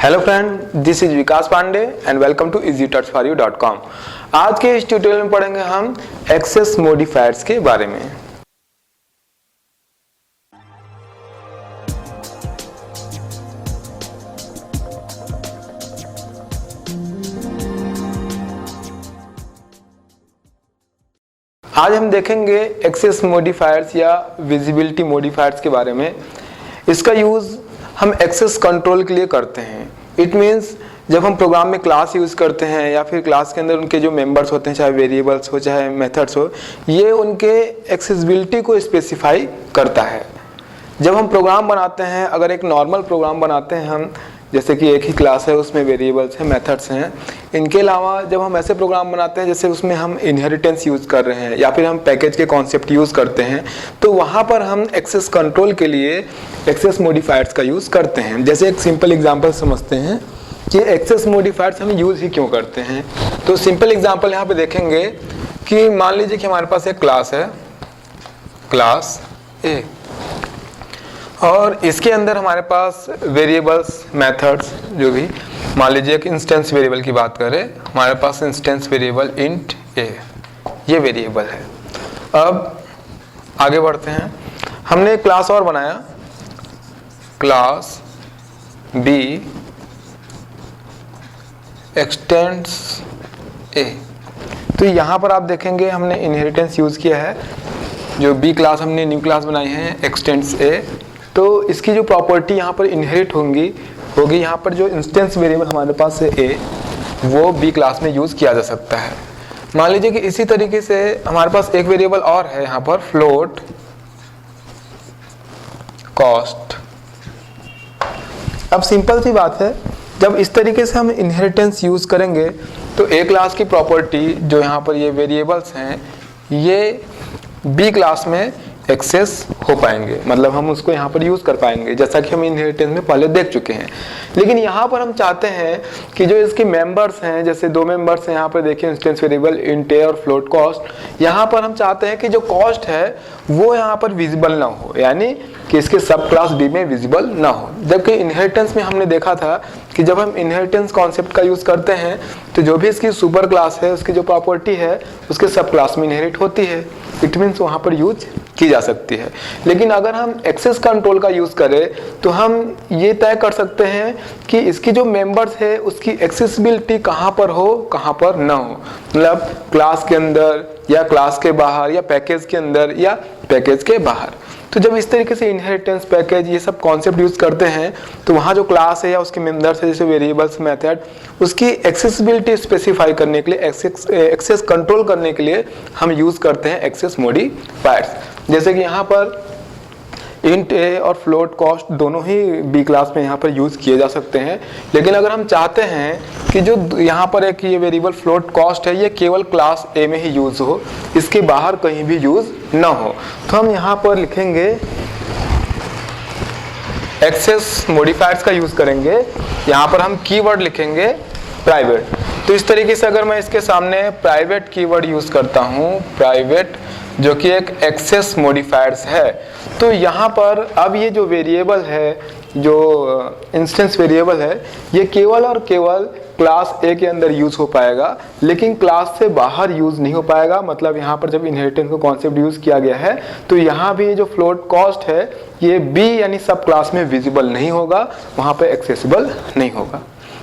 Hello friend, this is Vikas Pandey and welcome to easytutsforyou.com। आज के इस ट्यूटोरियल में पढ़ेंगे हम एक्सेस मॉडिफायर्स के बारे में। आज हम देखेंगे एक्सेस मॉडिफायर्स या विजिबिलिटी मॉडिफायर्स के बारे में। इसका यूज हम एक्सेस कंट्रोल के लिए करते हैं। इट मीन्स जब हम प्रोग्राम में क्लास यूज करते हैं या फिर क्लास के अंदर उनके जो मेंबर्स होते हैं, चाहे वेरिएबल्स हो चाहे मेथड्स हो, ये उनके एक्सेसिबिलिटी को स्पेसिफाई करता है। जब हम प्रोग्राम बनाते हैं, अगर एक नॉर्मल प्रोग्राम बनाते हैं हम, जैसे कि एक ही क्लास है, उसमें वेरिएबल्स हैं, मेथड्स हैं, इनके अलावा जब हम ऐसे प्रोग्राम बनाते हैं जैसे उसमें हम इनहेरिटेंस यूज़ कर रहे हैं या फिर हम पैकेज के कॉन्सेप्ट यूज़ करते हैं, तो वहाँ पर हम एक्सेस कंट्रोल के लिए एक्सेस मॉडिफायर्स का यूज़ करते हैं। जैसे एक सिंपल एग्जांपल समझते हैं कि एक्सेस मॉडिफायर्स हम यूज़ ही क्यों करते हैं। तो सिंपल एग्जांपल यहाँ पे देखेंगे कि मान लीजिए कि हमारे पास एक क्लास है, क्लास ए, और इसके अंदर हमारे पास वेरिएबल्स, मेथड्स, जो भी, मान लीजिए कि इंस्टेंस वेरिएबल की बात करें, हमारे पास इंस्टेंस वेरिएबल इंट ए, ये वेरिएबल है। अब आगे बढ़ते हैं। हमने एक क्लास और बनाया, क्लास बी एक्सटेंस ए। तो यहाँ पर आप देखेंगे हमने इनहेरिटेंस यूज किया है। जो बी क्लास हमने न्यू क्लास बनाई है एक्सटेंस ए, तो इसकी जो प्रॉपर्टी यहाँ पर इनहेरिट होगी यहाँ पर जो इंस्टेंस वेरिएबल हमारे पास है ए, वो बी क्लास में यूज किया जा सकता है। मान लीजिए कि इसी तरीके से हमारे पास एक वेरिएबल और है यहाँ पर, फ्लोट कॉस्ट। अब सिंपल सी बात है, जब इस तरीके से हम इनहेरिटेंस यूज करेंगे तो ए क्लास की प्रॉपर्टी जो यहाँ पर ये वेरिएबल्स हैं, ये बी क्लास में एक्सेस हो पाएंगे, मतलब हम उसको यहाँ पर यूज कर पाएंगे, जैसा कि हम इनहेरिटेंस में पहले देख चुके हैं। लेकिन यहाँ पर हम चाहते हैं कि जो इसके मेंबर्स हैं, जैसे दो मेंबर्स हैं यहाँ पर देखिए, इंस्टेंस वेरिएबल इंट ए और फ्लोट कॉस्ट, यहाँ पर हम चाहते हैं कि जो कॉस्ट है वो यहाँ पर विजिबल ना हो, यानी कि इसके सब क्लास बी में विजिबल ना हो। जबकि इनहेरिटेंस में हमने देखा था कि जब हम इनहेरिटेंस कॉन्सेप्ट का यूज करते हैं तो जो भी इसकी सुपर क्लास है, उसकी जो प्रॉपर्टी है उसके सब क्लास में इनहेरिट होती है। इट मीन्स वहाँ पर यूज की जा सकती है। लेकिन अगर हम एक्सेस कंट्रोल का यूज करें तो हम ये तय कर सकते हैं कि इसकी जो मेंबर्स है उसकी एक्सेसिबिलिटी कहाँ पर हो, कहाँ पर ना हो, मतलब क्लास के अंदर या क्लास के बाहर या पैकेज के अंदर या पैकेज के बाहर। तो जब इस तरीके से इनहेरिटेंस, पैकेज, ये सब कॉन्सेप्ट यूज करते हैं तो वहाँ जो क्लास है या उसके मेंबर्स है, जैसे वेरिएबल्स, मेथड, उसकी एक्सेसिबिलिटी स्पेसिफाई करने के लिए, एक्सेस कंट्रोल करने के लिए हम यूज करते हैं एक्सेस मॉडिफायर्स। जैसे कि यहाँ पर इंट ए और फ्लोट कॉस्ट दोनों ही बी क्लास में यहाँ पर यूज किए जा सकते हैं। लेकिन अगर हम चाहते हैं कि जो यहाँ पर एक ये वेरिएबल फ्लोट कॉस्ट है, ये केवल क्लास ए में ही यूज हो, इसके बाहर कहीं भी यूज ना हो, तो हम यहाँ पर लिखेंगे एक्सेस मॉडिफायर्स का यूज करेंगे। यहाँ पर हम कीवर्ड लिखेंगे प्राइवेट। तो इस तरीके से अगर मैं इसके सामने प्राइवेट कीवर्ड यूज करता हूँ, प्राइवेट, जो कि एक एक्सेस मॉडिफायर्स है, तो यहाँ पर अब ये जो वेरिएबल है, जो इंस्टेंस वेरिएबल है, ये केवल और केवल क्लास ए के अंदर यूज हो पाएगा, लेकिन क्लास से बाहर यूज नहीं हो पाएगा। मतलब यहाँ पर जब इनहेरिटेंस का कॉन्सेप्ट यूज किया गया है तो यहाँ भी जो फ्लोट कॉस्ट है ये बी यानी सब क्लास में विजिबल नहीं होगा, वहाँ पे एक्सेसिबल नहीं होगा।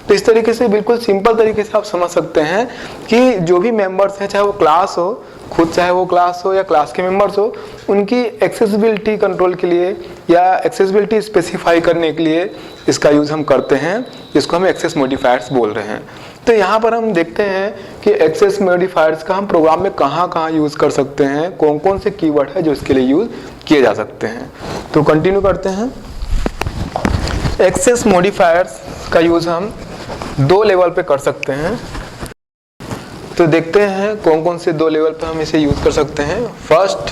तो इस तरीके से बिल्कुल सिंपल तरीके से आप समझ सकते हैं कि जो भी मेंबर्स हैं, चाहे वो क्लास हो खुद, चाहे वो क्लास हो या क्लास के मेंबर्स हो, उनकी एक्सेसिबिलिटी कंट्रोल के लिए या एक्सेसिबिलिटी स्पेसिफाई करने के लिए इसका यूज हम करते हैं, जिसको हम एक्सेस मॉडिफायर्स बोल रहे हैं। तो यहाँ पर हम देखते हैं कि एक्सेस मॉडिफायर्स का हम प्रोग्राम में कहाँ कहाँ यूज कर सकते हैं, कौन कौन से कीवर्ड है जो इसके लिए यूज किए जा सकते हैं। तो कंटिन्यू करते हैं। एक्सेस मॉडिफायर्स का यूज हम दो लेवल पे कर सकते हैं। तो देखते हैं कौन कौन से दो लेवल पे हम इसे यूज कर सकते हैं। First,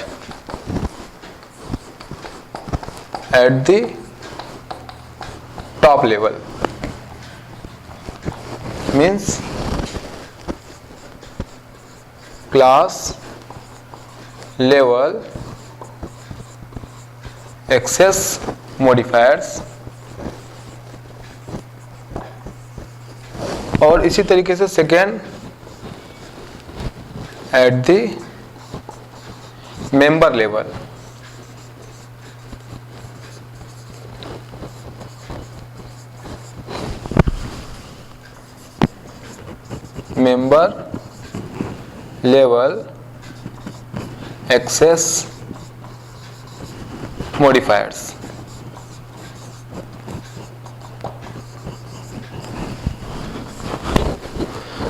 at the top level, means class level access modifiers और इसी तरीके से second at the member level. Member level access modifiers.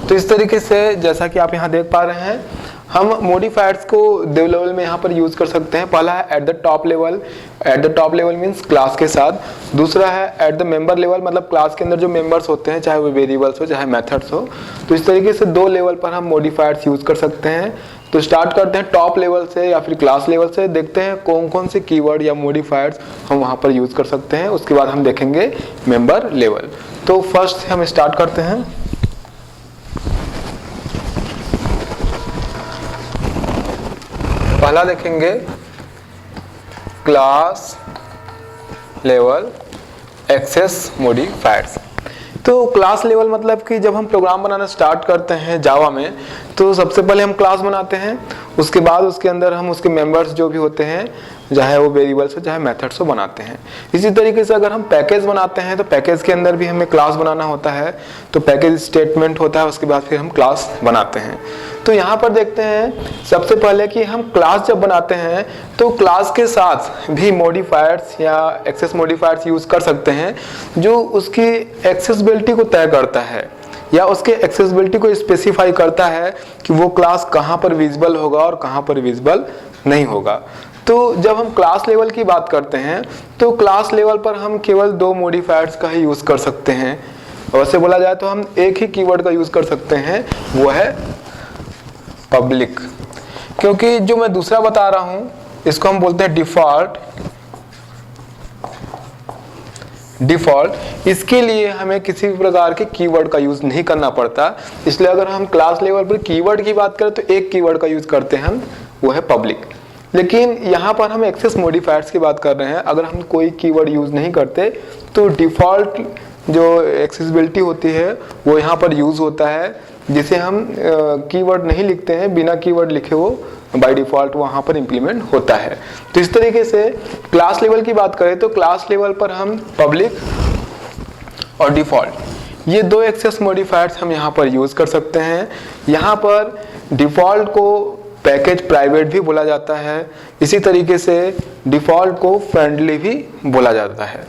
तो इस तरीके से जैसा कि आप यहाँ देख पा रहे हैं, हम मॉडिफायर्स को दो लेवल में यहाँ पर यूज कर सकते हैं। पहला है eight the top level, eight the top level means class के साथ। दूसरा है एट द मेंबर लेवल, मतलब क्लास के अंदर जो मेंबर्स होते हैं, चाहे वो वेरिएबल्स हो चाहे मेथड्स हो। तो इस तरीके से दो लेवल पर हम मॉडिफायर्स यूज कर सकते हैं। तो स्टार्ट करते हैं टॉप लेवल से या फिर क्लास लेवल से, देखते हैं कौन कौन से कीवर्ड या मॉडिफायर्स हम वहाँ पर यूज कर सकते हैं। उसके बाद हम देखेंगे मेंबर लेवल। तो फर्स्ट से हम स्टार्ट करते हैं। पहला देखेंगे क्लास लेवल एक्सेस मॉडिफायर्स। तो क्लास लेवल मतलब कि जब हम प्रोग्राम बनाना स्टार्ट करते हैं जावा में, तो सबसे पहले हम क्लास बनाते हैं। उसके बाद उसके अंदर हम उसके मेंबर्स जो भी होते हैं, चाहे वो वेरिएबल्स हो चाहे मेथड्स हो, बनाते हैं। इसी तरीके से अगर हम पैकेज बनाते हैं तो पैकेज के अंदर भी हमें क्लास बनाना होता है। तो पैकेज स्टेटमेंट होता है, उसके बाद फिर हम क्लास बनाते हैं। तो यहाँ पर देखते हैं सबसे पहले कि हम क्लास जब बनाते हैं तो क्लास के साथ भी मॉडिफायर्स या एक्सेस मॉडिफायर्स यूज कर सकते हैं, जो उसकी एक्सेसिबिलिटी को तय करता है या उसके एक्सेसिबिलिटी को स्पेसिफाई करता है कि वो क्लास कहाँ पर विजिबल होगा और कहाँ पर विजिबल नहीं होगा। तो जब हम क्लास लेवल की बात करते हैं तो क्लास लेवल पर हम केवल दो मॉडिफायर्स का ही यूज कर सकते हैं। वैसे बोला जाए तो हम एक ही कीवर्ड का यूज कर सकते हैं, वो है पब्लिक। क्योंकि जो मैं दूसरा बता रहा हूं इसको हम बोलते हैं डिफॉल्ट। इसके लिए हमें किसी भी प्रकार के कीवर्ड का यूज नहीं करना पड़ता। इसलिए अगर हम क्लास लेवल पर कीवर्ड की बात करें तो एक कीवर्ड का यूज करते हैं हम, वो है पब्लिक। लेकिन यहाँ पर हम एक्सेस मॉडिफायर्स की बात कर रहे हैं। अगर हम कोई कीवर्ड यूज नहीं करते तो डिफॉल्ट जो एक्सेसिबिलिटी होती है वो यहाँ पर यूज होता है, जिसे हम कीवर्ड नहीं लिखते हैं, बिना कीवर्ड लिखे वो बाय डिफॉल्ट वहाँ पर इंप्लीमेंट होता है। तो इस तरीके से क्लास लेवल की बात करें तो क्लास लेवल पर हम पब्लिक और डिफॉल्ट, ये दो एक्सेस मॉडिफायर्स हम यहाँ पर यूज कर सकते हैं। यहाँ पर डिफॉल्ट को पैकेज प्राइवेट भी बोला जाता है, इसी तरीके से डिफॉल्ट को फ्रेंडली भी बोला जाता है।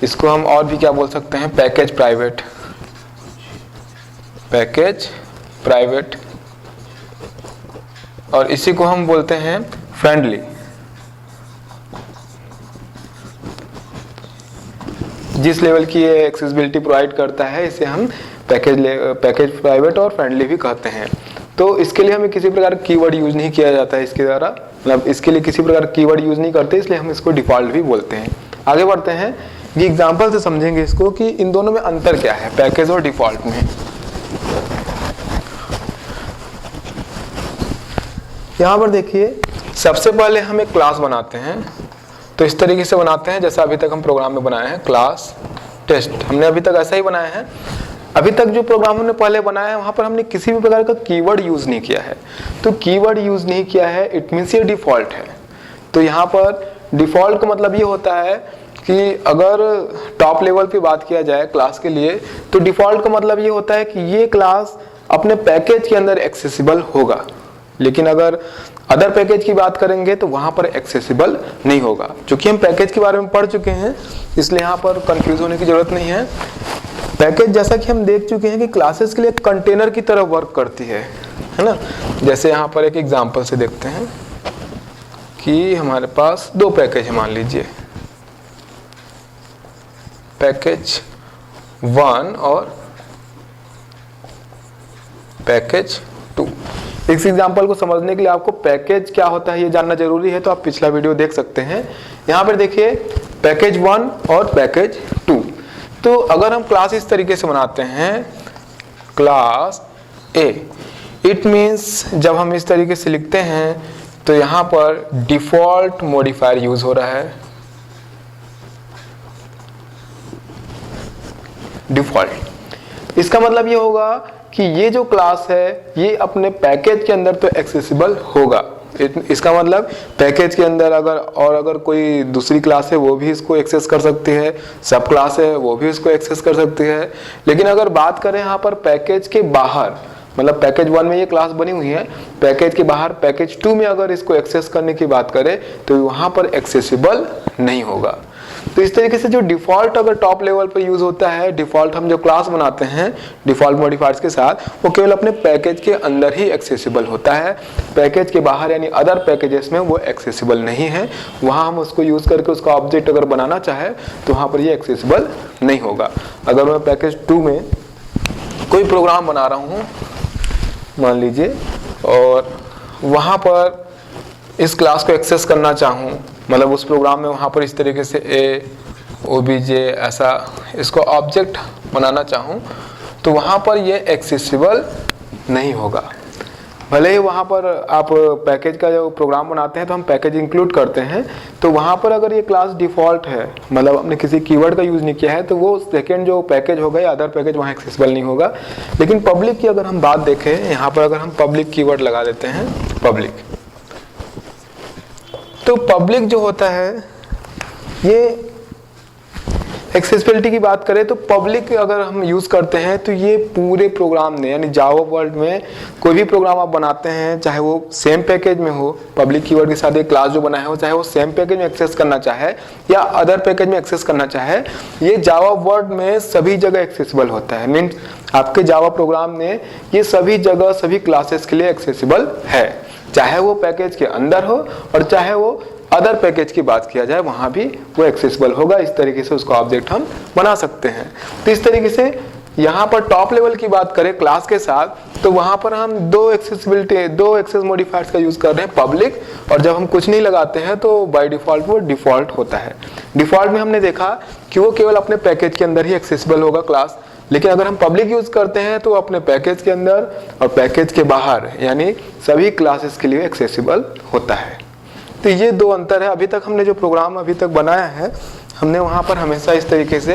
इसको हम और भी क्या बोल सकते हैं, पैकेज प्राइवेट, और इसी को हम बोलते हैं फ्रेंडली। जिस लेवल की ये एक्सेसिबिलिटी प्रोवाइड करता है इसे हम पैकेज प्राइवेट और फ्रेंडली भी कहते हैं। तो इसके लिए हमें किसी प्रकार कीवर्ड यूज नहीं किया जाता है इसके द्वारा, मतलब इसके लिए किसी प्रकार कीवर्ड यूज नहीं करते, इसलिए हम इसको डिफॉल्ट भी बोलते हैं। आगे बढ़ते हैं, ये एग्जांपल से समझेंगे इसको कि इन दोनों में अंतर क्या है, पैकेज और डिफॉल्ट में। यहाँ पर देखिए, सबसे पहले हम एक क्लास बनाते हैं। तो इस तरीके से बनाते हैं जैसा अभी तक हम प्रोग्राम में बनाए हैं, क्लास टेस्ट। हमने अभी तक ऐसा ही बनाया है। अभी तक जो प्रोग्राम हमने पहले बनाया है वहां पर हमने किसी भी प्रकार का कीवर्ड यूज नहीं किया है। तो कीवर्ड यूज नहीं किया है, इट मीन्स ये डिफॉल्ट है। तो यहाँ पर डिफॉल्ट का मतलब ये होता है कि अगर टॉप लेवल पे बात किया जाए क्लास के लिए, तो डिफॉल्ट का मतलब ये होता है कि ये क्लास अपने पैकेज के अंदर एक्सेसिबल होगा। लेकिन अगर अदर पैकेज की बात करेंगे तो वहां पर एक्सेसिबल नहीं होगा। क्योंकि हम पैकेज के बारे में पढ़ चुके हैं, इसलिए यहाँ पर कंफ्यूज होने की जरूरत नहीं है। पैकेज जैसा कि हम देख चुके हैं कि क्लासेस के लिए कंटेनर की तरह वर्क करती है ना। जैसे यहाँ पर एक एग्जांपल से देखते हैं कि हमारे पास दो पैकेज है, मान लीजिए पैकेज 1 और पैकेज 2। इस एग्जांपल को समझने के लिए आपको पैकेज क्या होता है ये जानना जरूरी है, तो आप पिछला वीडियो देख सकते हैं। यहाँ पर देखिए पैकेज 1 और पैकेज 2। तो अगर हम क्लास इस तरीके से बनाते हैं, क्लास ए, इट मीन्स जब हम इस तरीके से लिखते हैं तो यहाँ पर डिफॉल्ट मॉडिफायर यूज हो रहा है, डिफॉल्ट। इसका मतलब ये होगा कि ये जो क्लास है ये अपने पैकेज के अंदर तो एक्सेसिबल होगा। इसका मतलब पैकेज के अंदर अगर कोई दूसरी क्लास है वो भी इसको एक्सेस कर सकती है, सब क्लास है वो भी इसको एक्सेस कर सकती है। लेकिन अगर बात करें यहाँ पर पैकेज के बाहर, मतलब पैकेज 1 में ये क्लास बनी हुई है, पैकेज के बाहर पैकेज 2 में अगर इसको एक्सेस करने की बात करें तो वहां पर एक्सेसिबल नहीं होगा। तो इस तरीके से जो डिफॉल्ट अगर टॉप लेवल पर यूज होता है, डिफॉल्ट हम जो क्लास बनाते हैं डिफॉल्ट मॉडिफायर्स के साथ, वो केवल अपने पैकेज के अंदर ही एक्सेसिबल होता है। पैकेज के बाहर यानी अदर पैकेजेस में वो एक्सेसिबल नहीं है। वहां हम उसको यूज करके उसका ऑब्जेक्ट अगर बनाना चाहे तो वहां पर ये एक्सेसिबल नहीं होगा। अगर मैं पैकेज 2 में कोई प्रोग्राम बना रहा हूं मान लीजिए, और वहां पर इस क्लास को एक्सेस करना चाहूँ, मतलब उस प्रोग्राम में वहाँ पर इस तरीके से obj ऐसा इसको ऑब्जेक्ट बनाना चाहूँ, तो वहाँ पर ये एक्सेसिबल नहीं होगा। भले ही वहाँ पर आप पैकेज का जो प्रोग्राम बनाते हैं तो हम पैकेज इंक्लूड करते हैं, तो वहाँ पर अगर ये क्लास डिफ़ॉल्ट है, मतलब आपने किसी कीवर्ड का यूज़ नहीं किया है, तो वो सेकेंड जो पैकेज होगा या अदर पैकेज वहाँ एक्सेसिबल नहीं होगा। लेकिन पब्लिक की अगर हम बात देखें, यहाँ पर अगर हम पब्लिक कीवर्ड लगा देते हैं पब्लिक, तो पब्लिक जो होता है ये एक्सेसिबिलिटी की बात करें तो पब्लिक अगर हम यूज करते हैं तो ये पूरे प्रोग्राम में, यानी जावा वर्ल्ड में कोई भी प्रोग्राम आप बनाते हैं, चाहे वो सेम पैकेज में हो, पब्लिक कीवर्ड के साथ एक क्लास जो बनाया हो, चाहे वो सेम पैकेज में एक्सेस करना चाहे या अदर पैकेज में एक्सेस करना चाहे, ये जावा वर्ल्ड में सभी जगह एक्सेसिबल होता है। मीन्स आपके जावा प्रोग्राम में ये सभी जगह सभी क्लासेस के लिए एक्सेसिबल है, चाहे वो पैकेज के अंदर हो और चाहे वो अदर पैकेज की बात किया जाए वहां भी वो एक्सेसिबल होगा। इस तरीके से उसका ऑब्जेक्ट हम बना सकते हैं। तो इस तरीके से यहाँ पर टॉप लेवल की बात करें क्लास के साथ, तो वहां पर हम दो एक्सेस मॉडिफायर्स का यूज कर रहे हैं, पब्लिक, और जब हम कुछ नहीं लगाते हैं तो बाय डिफॉल्ट वो डिफॉल्ट होता है। डिफॉल्ट में हमने देखा कि वो केवल अपने पैकेज के अंदर ही एक्सेसिबल होगा क्लास, लेकिन अगर हम पब्लिक यूज करते हैं तो अपने पैकेज के अंदर और पैकेज के बाहर यानी सभी क्लासेस के लिए एक्सेसिबल होता है। तो ये दो अंतर है। अभी तक हमने जो प्रोग्राम अभी तक बनाया है, हमने वहां पर हमेशा इस तरीके से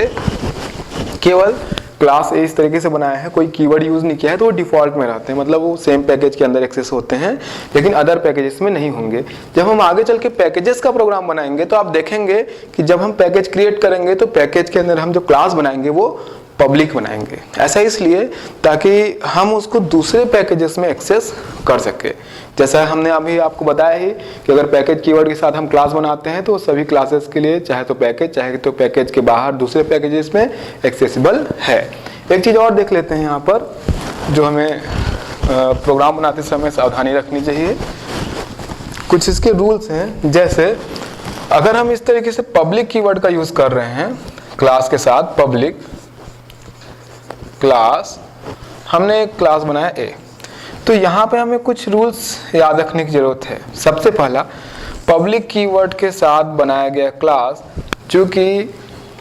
केवल क्लास ए इस तरीके से बनाया है, कोई कीवर्ड यूज नहीं किया है, तो वो डिफॉल्ट में रहते हैं, मतलब वो सेम पैकेज के अंदर एक्सेस होते हैं लेकिन अदर पैकेजेस में नहीं होंगे। जब हम आगे चल के पैकेजेस का प्रोग्राम बनाएंगे तो आप देखेंगे कि जब हम पैकेज क्रिएट करेंगे तो पैकेज के अंदर हम जो क्लास बनाएंगे वो पब्लिक बनाएंगे। ऐसा इसलिए ताकि हम उसको दूसरे पैकेजेस में एक्सेस कर सके। जैसा हमने अभी आपको बताया ही कि अगर पैकेज कीवर्ड के साथ हम क्लास बनाते हैं तो सभी क्लासेस के लिए चाहे तो पैकेज चाहे तो पैकेज के बाहर दूसरे पैकेजेस में एक्सेसिबल है। एक चीज़ और देख लेते हैं यहाँ पर जो हमें प्रोग्राम बनाते समय सावधानी रखनी चाहिए। कुछ इसके रूल्स हैं, जैसे अगर हम इस तरीके से पब्लिक कीवर्ड का यूज कर रहे हैं क्लास के साथ, पब्लिक क्लास, हमने एक क्लास बनाया ए, तो यहाँ पे हमें कुछ रूल्स याद रखने की जरूरत है। सबसे पहला, पब्लिक कीवर्ड के साथ बनाया गया क्लास जो कि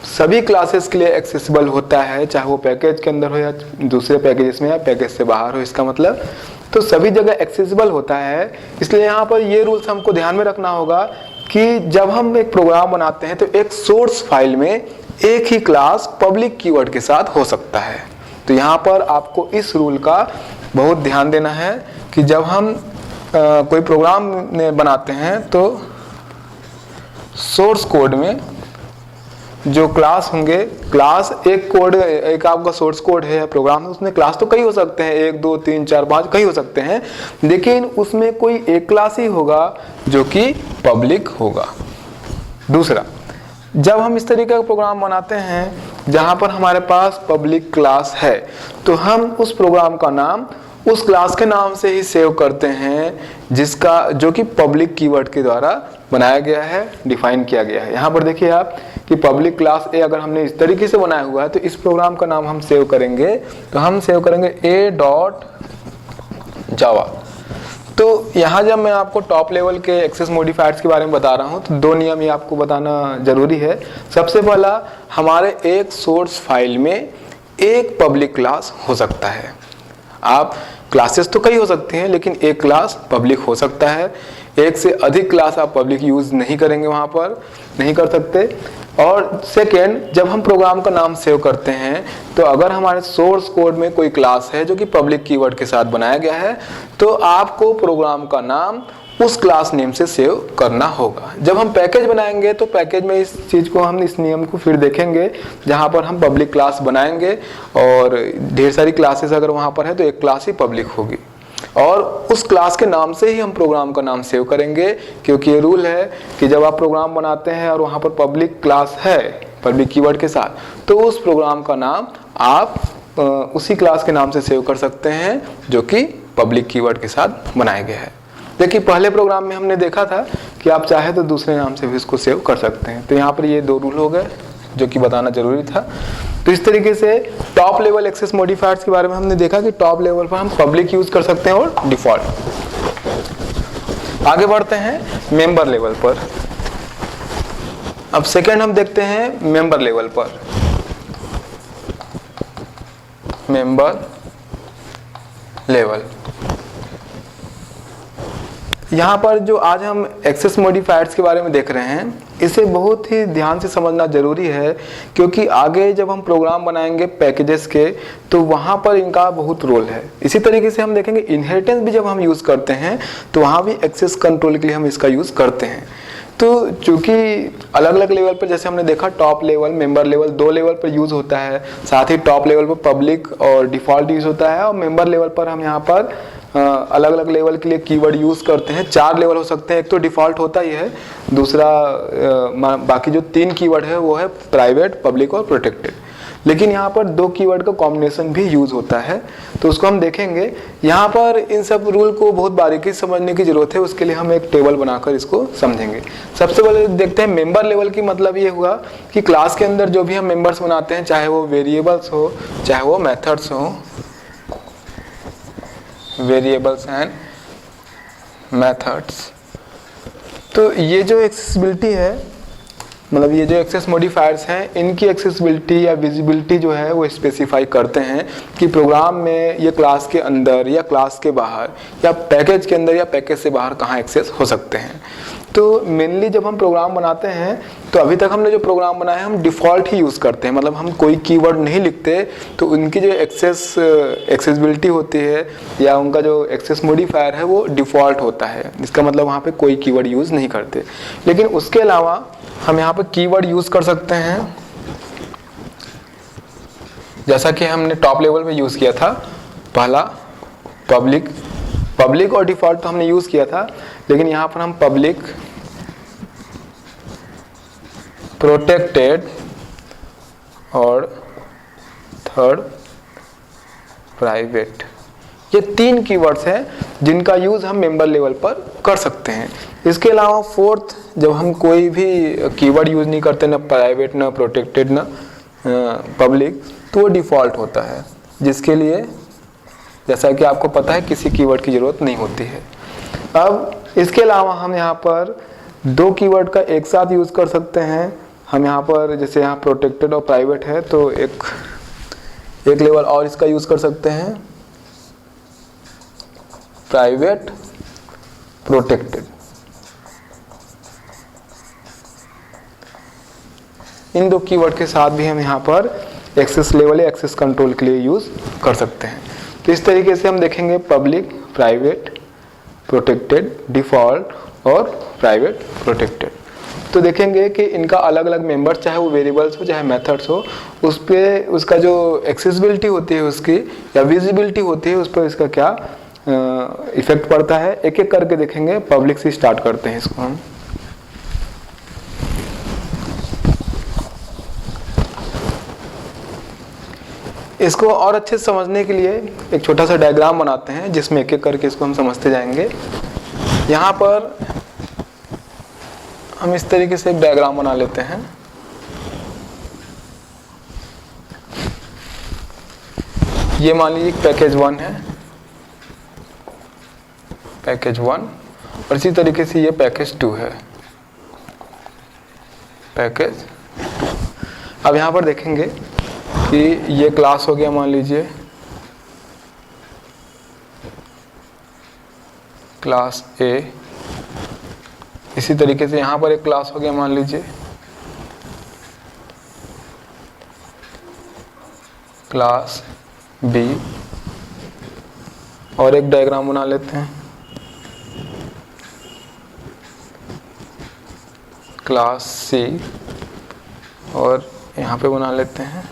सभी क्लासेस के लिए एक्सेसिबल होता है, चाहे वो पैकेज के अंदर हो या दूसरे पैकेजेस में या पैकेज से बाहर हो, इसका मतलब तो सभी जगह एक्सेसिबल होता है। इसलिए यहाँ पर ये रूल्स हमको ध्यान में रखना होगा कि जब हम एक प्रोग्राम बनाते हैं तो एक सोर्स फाइल में एक ही क्लास पब्लिक कीवर्ड के साथ हो सकता है। तो यहाँ पर आपको इस रूल का बहुत ध्यान देना है कि जब हम कोई प्रोग्राम बनाते हैं तो सोर्स कोड में जो क्लास होंगे, क्लास एक कोड, एक आपका सोर्स कोड है प्रोग्राम में, उसमें क्लास तो कई हो सकते हैं, 1 2 3 4 5 कई हो सकते हैं, लेकिन उसमें कोई एक क्लास ही होगा जो कि पब्लिक होगा। दूसरा, जब हम इस तरीके का प्रोग्राम बनाते हैं जहां पर हमारे पास पब्लिक क्लास है तो हम उस प्रोग्राम का नाम उस क्लास के नाम से ही सेव करते हैं जो कि पब्लिक कीवर्ड के द्वारा बनाया गया है, डिफाइन किया गया है। यहाँ पर देखिए आप कि पब्लिक क्लास ए अगर हमने इस तरीके से बनाया हुआ है तो इस प्रोग्राम का नाम हम सेव करेंगे, तो हम सेव करेंगे a.java। तो यहाँ जब मैं आपको टॉप लेवल के एक्सेस मॉडिफायर्स के बारे में बता रहा हूँ तो दो नियम ये आपको बताना जरूरी है। सबसे पहला, हमारे एक सोर्स फाइल में एक पब्लिक क्लास हो सकता है। आप क्लासेस तो कई हो सकती हैं लेकिन एक क्लास पब्लिक हो सकता है। एक से अधिक क्लास आप पब्लिक यूज नहीं करेंगे, वहाँ पर नहीं कर सकते। और सेकेंड, जब हम प्रोग्राम का नाम सेव करते हैं तो अगर हमारे सोर्स कोड में कोई क्लास है जो कि पब्लिक कीवर्ड के साथ बनाया गया है तो आपको प्रोग्राम का नाम उस क्लास नेम से सेव करना होगा। जब हम पैकेज बनाएंगे तो पैकेज में इस चीज को, हम इस नियम को फिर देखेंगे, जहां पर हम पब्लिक क्लास बनाएंगे और ढेर सारी क्लासेस अगर वहां पर है तो एक क्लास ही पब्लिक होगी और उस क्लास के नाम से ही हम प्रोग्राम का नाम सेव करेंगे, क्योंकि ये रूल है कि जब आप प्रोग्राम बनाते हैं और वहां पर पब्लिक क्लास है पब्लिक कीवर्ड के साथ तो उस प्रोग्राम का नाम आप उसी क्लास के नाम से सेव कर सकते हैं जो कि पब्लिक कीवर्ड के साथ बनाया गया है। देखिए पहले प्रोग्राम में हमने देखा था कि आप चाहे तो दूसरे नाम से भी इसको सेव कर सकते हैं। तो यहाँ पर ये दो रूल हो गए जो कि बताना जरूरी था। तो इस तरीके से टॉप लेवल एक्सेस मॉडिफायर्स के बारे में हमने देखा कि टॉप लेवल पर हम पब्लिक यूज कर सकते हैं और डिफॉल्ट। आगे बढ़ते हैं मेंबर लेवल पर। अब सेकेंड हम देखते हैं मेंबर लेवल पर। मेंबर लेवल, यहाँ पर जो आज हम एक्सेस मॉडिफायर्स के बारे में देख रहे हैं इसे बहुत ही ध्यान से समझना जरूरी है, क्योंकि आगे जब हम प्रोग्राम बनाएंगे पैकेजेस के तो वहाँ पर इनका बहुत रोल है। इसी तरीके से हम देखेंगे इनहेरिटेंस भी जब हम यूज़ करते हैं तो वहाँ भी एक्सेस कंट्रोल के लिए हम इसका यूज़ करते हैं। तो चूंकि अलग अलग लेवल पर, जैसे हमने देखा टॉप लेवल, मेंबर लेवल, दो लेवल पर यूज़ होता है, साथ ही टॉप लेवल पर पब्लिक और डिफ़ॉल्ट यूज़ होता है और मेंबर लेवल पर हम यहाँ पर अलग अलग लेवल के लिए कीवर्ड यूज करते हैं। 4 लेवल हो सकते हैं, एक तो डिफॉल्ट होता ही है, दूसरा बाकी जो 3 कीवर्ड है वो है प्राइवेट, पब्लिक और प्रोटेक्टेड। लेकिन यहाँ पर 2 कीवर्ड का कॉम्बिनेशन भी यूज होता है, तो उसको हम देखेंगे। यहाँ पर इन सब रूल को बहुत बारीकी से समझने की जरूरत है, उसके लिए हम एक टेबल बनाकर इसको समझेंगे। सबसे पहले देखते हैं मेंबर लेवल की मतलब ये हुआ कि क्लास के अंदर जो भी हम मेंबर्स बनाते हैं, चाहे वो वेरिएबल्स हो चाहे वो मेथड्स हो, वेरिएबल्स एंड मेथड्स, तो ये जो एक्सेसिबिलिटी है, मतलब ये जो एक्सेस मॉडिफायर्स हैं, इनकी एक्सेसिबिलिटी या विजिबिलिटी जो है वो स्पेसिफाई करते हैं कि प्रोग्राम में ये क्लास के अंदर या क्लास के बाहर या पैकेज के अंदर या पैकेज से बाहर कहाँ एक्सेस हो सकते हैं। तो मेनली जब हम प्रोग्राम बनाते हैं तो अभी तक हमने जो प्रोग्राम बनाए हैं हम डिफ़ॉल्ट ही यूज़ करते हैं, मतलब हम कोई कीवर्ड नहीं लिखते, तो उनकी जो एक्सेसिबिलिटी होती है या उनका जो एक्सेस मॉडिफायर है वो डिफ़ॉल्ट होता है। इसका मतलब वहाँ पे कोई कीवर्ड यूज़ नहीं करते। लेकिन उसके अलावा हम यहाँ पे कीवर्ड यूज़ कर सकते हैं, जैसा कि हमने टॉप लेवल में यूज़ किया था। पहला पब्लिक और डिफ़ॉल्ट तो हमने यूज़ किया था, लेकिन यहाँ पर हम पब्लिक, प्रोटेक्टेड और थर्ड प्राइवेट, ये 3 कीवर्ड्स हैं जिनका यूज़ हम मेंबर लेवल पर कर सकते हैं। इसके अलावा फोर्थ, जब हम कोई भी कीवर्ड यूज़ नहीं करते, ना प्राइवेट ना प्रोटेक्टेड ना पब्लिक, तो वो डिफ़ॉल्ट होता है, जिसके लिए जैसा कि आपको पता है किसी कीवर्ड की ज़रूरत नहीं होती है। अब इसके अलावा हम यहाँ पर 2 कीवर्ड का एक साथ यूज़ कर सकते हैं। हम यहाँ पर जैसे यहाँ प्रोटेक्टेड और प्राइवेट है तो एक लेवल और इसका यूज़ कर सकते हैं, प्राइवेट प्रोटेक्टेड। इन 2 कीवर्ड के साथ भी हम यहाँ पर एक्सेस लेवल या एक्सेस कंट्रोल के लिए यूज़ कर सकते हैं। तो इस तरीके से हम देखेंगे पब्लिक, प्राइवेट, प्रोटेक्टेड, डिफ़ॉल्ट और प्राइवेट प्रोटेक्टेड। तो देखेंगे कि इनका अलग अलग मेंबर्स, चाहे वो वेरिएबल्स हो चाहे मेथड्स हो, उस पर उसका जो एक्सेसिबिलिटी होती है उसकी या विजिबिलिटी होती है, उस पर इसका क्या इफेक्ट पड़ता है, एक एक करके देखेंगे। पब्लिक से स्टार्ट करते हैं इसको हम। इसको और अच्छे से समझने के लिए एक छोटा सा डायग्राम बनाते हैं जिसमें एक एक करके इसको हम समझते जाएंगे। यहाँ पर हम इस तरीके से एक डायग्राम बना लेते हैं। ये मान लीजिए पैकेज 1 है, पैकेज 1, और इसी तरीके से ये पैकेज 2 है, पैकेज। अब यहाँ पर देखेंगे कि ये क्लास हो गया, मान लीजिए क्लास ए। इसी तरीके से यहाँ पर एक क्लास हो गया, मान लीजिए क्लास बी, और एक डायग्राम बना लेते हैं, क्लास सी, और यहाँ पे बना लेते हैं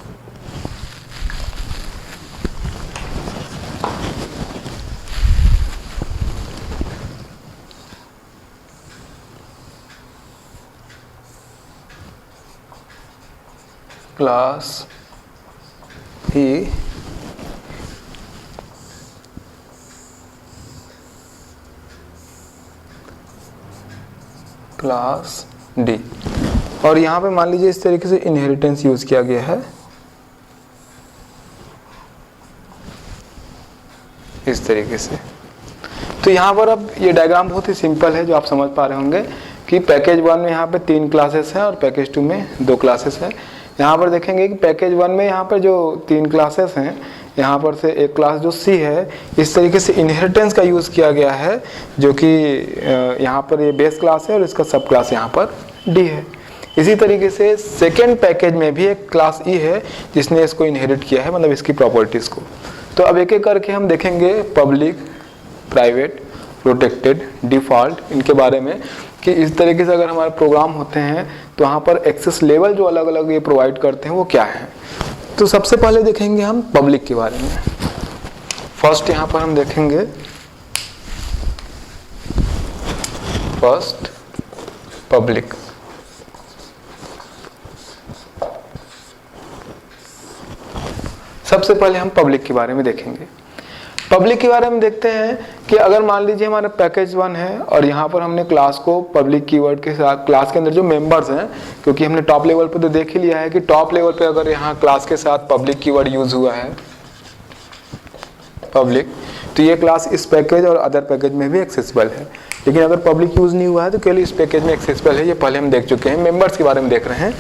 क्लास ई, क्लास डी। और यहाँ पे मान लीजिए इस तरीके से इनहेरिटेंस यूज किया गया है, इस तरीके से। तो यहाँ पर अब ये डायग्राम बहुत ही सिंपल है, जो आप समझ पा रहे होंगे कि पैकेज 1 में यहाँ पे 3 क्लासेस हैं और पैकेज 2 में 2 क्लासेस हैं। यहाँ पर देखेंगे कि पैकेज 1 में यहाँ पर जो 3 क्लासेस हैं, यहाँ पर से एक क्लास जो सी है, इस तरीके से इनहेरिटेंस का यूज़ किया गया है, जो कि यहाँ पर ये बेस क्लास है और इसका सब क्लास यहाँ पर डी है। इसी तरीके से सेकेंड पैकेज में भी एक क्लास ई है जिसने इसको इनहेरिट किया है, मतलब इसकी प्रॉपर्टीज़ को। तो अब एक एक करके हम देखेंगे पब्लिक, प्राइवेट, प्रोटेक्टेड, डिफ़ॉल्ट, इनके बारे में, कि इस तरीके से अगर हमारे प्रोग्राम होते हैं तो वहाँ पर एक्सेस लेवल जो अलग अलग ये प्रोवाइड करते हैं वो क्या है। तो सबसे पहले देखेंगे हम पब्लिक के बारे में। फर्स्ट यहाँ पर हम देखेंगे फर्स्ट पब्लिक। सबसे पहले हम पब्लिक के बारे में देखेंगे। पब्लिक के बारे में देखते हैं कि अगर मान लीजिए हमारा पैकेज 1 है और यहाँ पर हमने क्लास को पब्लिक कीवर्ड के साथ, क्लास के अंदर जो मेंबर्स हैं, क्योंकि हमने टॉप लेवल पे तो देख ही लिया है कि टॉप लेवल पे अगर यहाँ क्लास के साथ पब्लिक कीवर्ड यूज हुआ है, पब्लिक, तो ये क्लास इस पैकेज और अदर पैकेज में भी एक्सेसिबल है। लेकिन अगर पब्लिक यूज नहीं हुआ है तो केवल इस पैकेज में एक्सेसिबल है। ये पहले हम देख चुके हैं। मेंबर्स के बारे में देख रहे हैं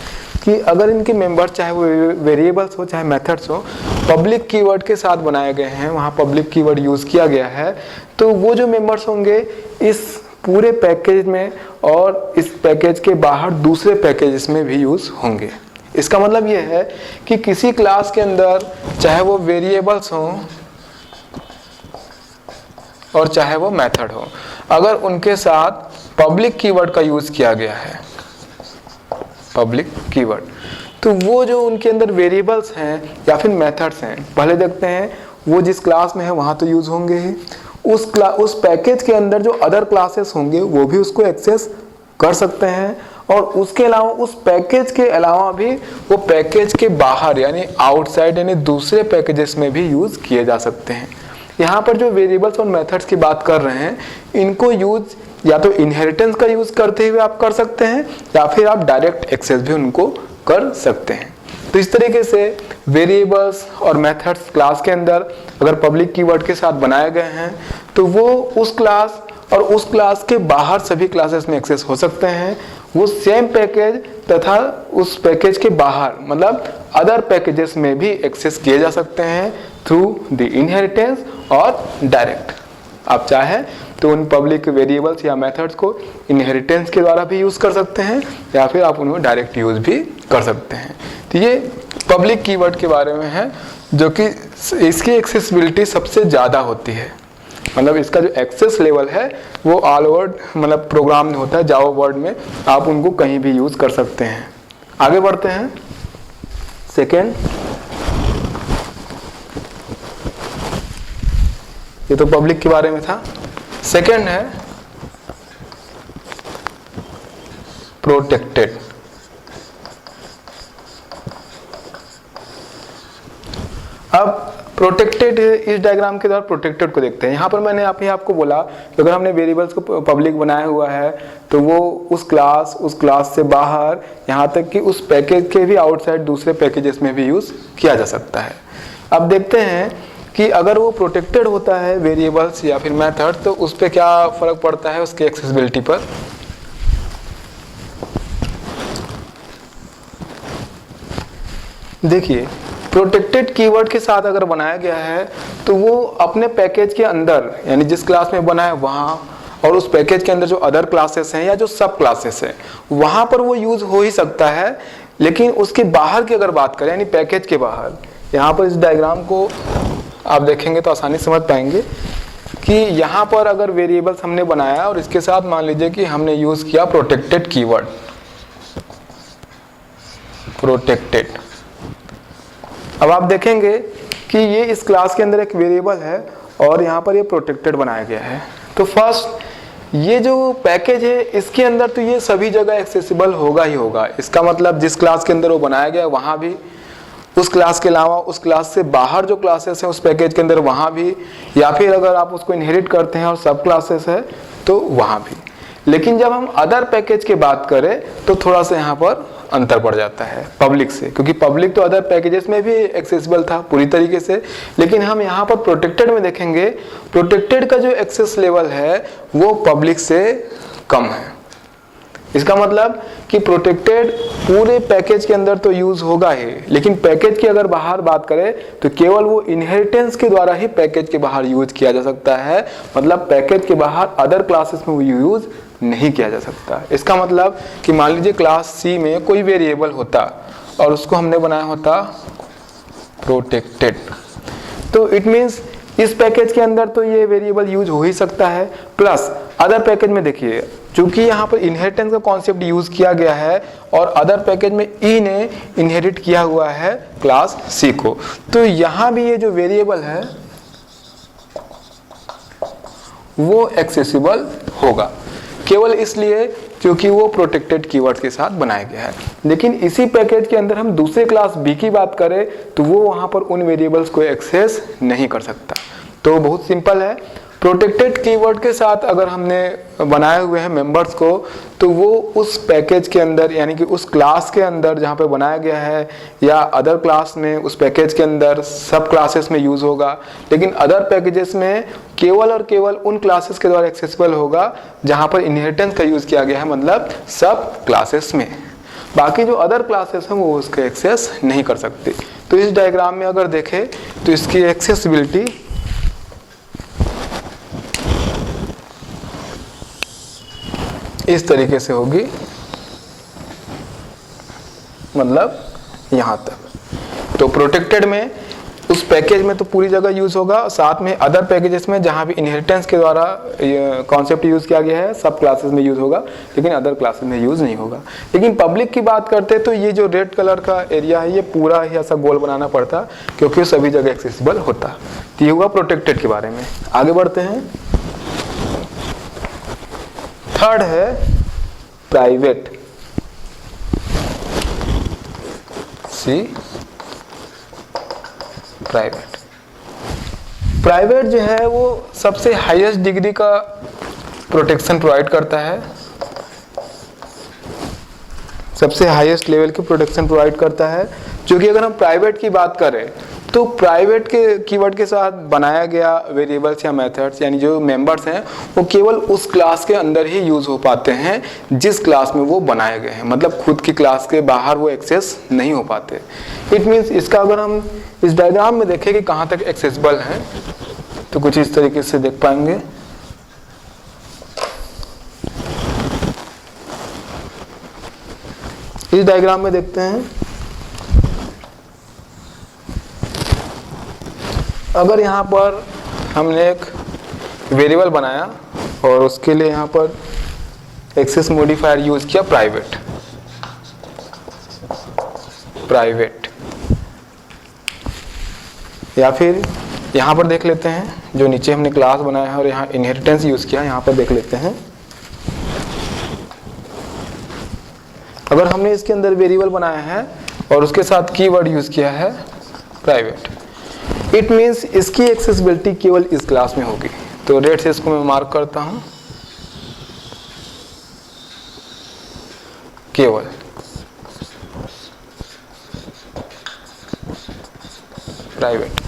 कि अगर इनके मेंबर्स चाहे वो वेरिएबल्स हो चाहे मेथड्स हो, पब्लिक कीवर्ड के साथ बनाए गए हैं, वहाँ पब्लिक कीवर्ड यूज़ किया गया है, तो वो जो मेंबर्स होंगे इस पूरे पैकेज में और इस पैकेज के बाहर दूसरे पैकेजेस में भी यूज़ होंगे। इसका मतलब ये है कि किसी क्लास के अंदर चाहे वो वेरिएबल्स हों और चाहे वो मेथड हो, अगर उनके साथ पब्लिक कीवर्ड का यूज़ किया गया है, पब्लिक कीवर्ड, तो वो जो उनके अंदर वेरिएबल्स हैं या फिर मेथड्स हैं, पहले देखते हैं वो जिस क्लास में है वहाँ तो यूज़ होंगे ही, उस पैकेज के अंदर जो अदर क्लासेस होंगे वो भी उसको एक्सेस कर सकते हैं, और उसके अलावा उस पैकेज के अलावा भी वो पैकेज के बाहर यानी आउटसाइड यानी दूसरे पैकेजेस में भी यूज़ किए जा सकते हैं। यहाँ पर जो वेरिएबल्स और मेथड्स की बात कर रहे हैं, इनको यूज या तो इनहेरिटेंस का यूज करते हुए आप कर सकते हैं या फिर आप डायरेक्ट एक्सेस भी उनको कर सकते हैं। तो इस तरीके से वेरिएबल्स और मेथड्स क्लास के अंदर अगर पब्लिक कीवर्ड के साथ बनाए गए हैं तो वो उस क्लास और उस क्लास के बाहर सभी क्लासेस में एक्सेस हो सकते हैं। वो सेम पैकेज तथा उस पैकेज के बाहर मतलब अदर पैकेजेस में भी एक्सेस किए जा सकते हैं थ्रू द इनहेरिटेंस और डायरेक्ट। आप चाहें तो उन पब्लिक वेरिएबल्स या मेथड्स को इनहेरिटेंस के द्वारा भी यूज़ कर सकते हैं या फिर आप उन्हें डायरेक्ट यूज़ भी कर सकते हैं। तो ये पब्लिक कीवर्ड के बारे में है, जो कि इसकी एक्सेसिबिलिटी सबसे ज़्यादा होती है। मतलब इसका जो एक्सेस लेवल है वो ऑल ओवर मतलब प्रोग्राम में होता है, जावा वर्ड में आप उनको कहीं भी यूज़ कर सकते हैं। आगे बढ़ते हैं। सेकेंड, ये तो पब्लिक के बारे में था। सेकेंड है प्रोटेक्टेड। अब प्रोटेक्टेड इस डायग्राम के द्वारा प्रोटेक्टेड को देखते हैं। यहाँ पर मैंने आपको बोला कि अगर हमने वेरिएबल्स को पब्लिक बनाया हुआ है तो वो उस क्लास से बाहर यहाँ तक कि उस पैकेज के भी आउटसाइड दूसरे पैकेजेस में भी यूज़ किया जा सकता है। अब देखते हैं कि अगर वो प्रोटेक्टेड होता है वेरिएबल्स या फिर मेथड तो उस पर क्या फ़र्क पड़ता है उसके एक्सेसिबिलिटी पर। देखिए, प्रोटेक्टेड कीवर्ड के साथ अगर बनाया गया है तो वो अपने पैकेज के अंदर यानी जिस क्लास में बना है वहाँ और उस पैकेज के अंदर जो अदर क्लासेस हैं या जो सब क्लासेस हैं वहाँ पर वो यूज़ हो ही सकता है। लेकिन उसके बाहर की अगर बात करें यानी पैकेज के बाहर यहाँ पर इस डायग्राम को आप देखेंगे तो आसानी से समझ पाएंगे कि यहाँ पर अगर वेरिएबल्स हमने बनाया और इसके साथ मान लीजिए कि हमने यूज किया प्रोटेक्टेड कीवर्ड, प्रोटेक्टेड। अब आप देखेंगे कि ये इस क्लास के अंदर एक वेरिएबल है और यहाँ पर ये प्रोटेक्टेड बनाया गया है। तो फर्स्ट ये जो पैकेज है इसके अंदर तो ये सभी जगह एक्सेसिबल होगा ही होगा। इसका मतलब जिस क्लास के अंदर वो बनाया गया है वहाँ भी, उस क्लास के अलावा उस क्लास से बाहर जो क्लासेस हैं उस पैकेज के अंदर वहाँ भी, या फिर अगर आप उसको इनहेरिट करते हैं और सब क्लासेस है तो वहाँ भी। लेकिन जब हम अदर पैकेज की बात करें तो थोड़ा सा यहाँ पर अंतर पड़ जाता है पब्लिक से, क्योंकि पब्लिक तो अदर पैकेजेस में भी एक्सेसिबल था पूरी तरीके से, लेकिन हम यहाँ पर प्रोटेक्टेड में देखेंगे प्रोटेक्टेड का जो एक्सेस लेवल है वो पब्लिक से कम है। इसका मतलब कि प्रोटेक्टेड पूरे पैकेज के अंदर तो यूज होगा ही, लेकिन पैकेज की अगर बाहर बात करें तो केवल वो इनहेरिटेंस के द्वारा ही पैकेज के बाहर यूज किया जा सकता है। मतलब पैकेज के बाहर अदर क्लासेस में वो यूज नहीं किया जा सकता। इसका मतलब कि मान लीजिए क्लास सी में कोई वेरिएबल होता और उसको हमने बनाया होता प्रोटेक्टेड, तो इट मीन्स इस पैकेज के अंदर तो ये वेरिएबल यूज हो ही सकता है। प्लस अदर पैकेज में देखिए चूंकि यहाँ पर इनहेरिटेंस का कॉन्सेप्ट यूज किया गया है और अदर पैकेज में ई ने इनहेरिट किया हुआ है क्लास सी को, तो यहाँ भी ये जो वेरिएबल है वो एक्सेसिबल होगा केवल इसलिए क्योंकि वो प्रोटेक्टेड कीवर्ड्स के साथ बनाया गया है। लेकिन इसी पैकेज के अंदर हम दूसरे क्लास बी की बात करें तो वो वहां पर उन वेरिएबल्स को एक्सेस नहीं कर सकता। तो बहुत सिंपल है, प्रोटेक्टेड कीवर्ड के साथ अगर हमने बनाए हुए हैं मेंबर्स को तो वो उस पैकेज के अंदर यानी कि उस क्लास के अंदर जहाँ पे बनाया गया है या अदर क्लास में उस पैकेज के अंदर सब क्लासेस में यूज होगा, लेकिन अदर पैकेजेस में केवल और केवल उन क्लासेस के द्वारा एक्सेसिबल होगा जहाँ पर इनहेरिटेंस का यूज किया गया है, मतलब सब क्लासेस में। बाकी जो अदर क्लासेस हैं वो उसके एक्सेस नहीं कर सकते। तो इस डायग्राम में अगर देखें तो इसकी एक्सेसिबिलिटी इस तरीके से होगी, मतलब यहां तक। तो प्रोटेक्टेड में उस पैकेज में तो पूरी जगह यूज होगा, साथ में अदर पैकेजेस में जहां भी इनहेरिटेंस के द्वारा कॉन्सेप्ट यूज किया गया है सब क्लासेस में यूज होगा, लेकिन अदर क्लासेस में यूज नहीं होगा। लेकिन पब्लिक की बात करते तो ये जो रेड कलर का एरिया है ये पूरा ही ऐसा गोल बनाना पड़ता क्योंकि सभी जगह एक्सेसिबल होता। तो ये हुआ प्रोटेक्टेड के बारे में। आगे बढ़ते हैं। थर्ड है प्राइवेट। सी प्राइवेट। प्राइवेट जो है वो सबसे हाईएस्ट डिग्री का प्रोटेक्शन प्रोवाइड करता है, सबसे हाईएस्ट लेवल की प्रोटेक्शन प्रोवाइड करता है। क्योंकि अगर हम प्राइवेट की बात करें तो प्राइवेट के कीवर्ड के साथ बनाया गया वेरिएबल्स या मेथड्स यानी जो मेंबर्स हैं वो केवल उस क्लास के अंदर ही यूज हो पाते हैं जिस क्लास में वो बनाए गए हैं, मतलब खुद की क्लास के बाहर वो एक्सेस नहीं हो पाते। इट मीन्स इसका अगर हम इस डायग्राम में देखें कि कहाँ तक एक्सेसिबल है तो कुछ इस तरीके से देख पाएंगे। इस डायग्राम में देखते हैं, अगर यहाँ पर हमने एक वेरिएबल बनाया और उसके लिए यहाँ पर एक्सेस मॉडिफायर यूज किया प्राइवेट, या फिर यहाँ पर देख लेते हैं जो नीचे हमने क्लास बनाया है और यहाँ इनहेरिटेंस यूज किया, यहाँ पर देख लेते हैं। अगर हमने इसके अंदर वेरिएबल बनाया है और उसके साथ कीवर्ड यूज किया है प्राइवेट, इट मीन्स इसकी एक्सेसिबिलिटी केवल इस क्लास में होगी। तो रेड से इसको मैं मार्क करता हूं, केवल प्राइवेट।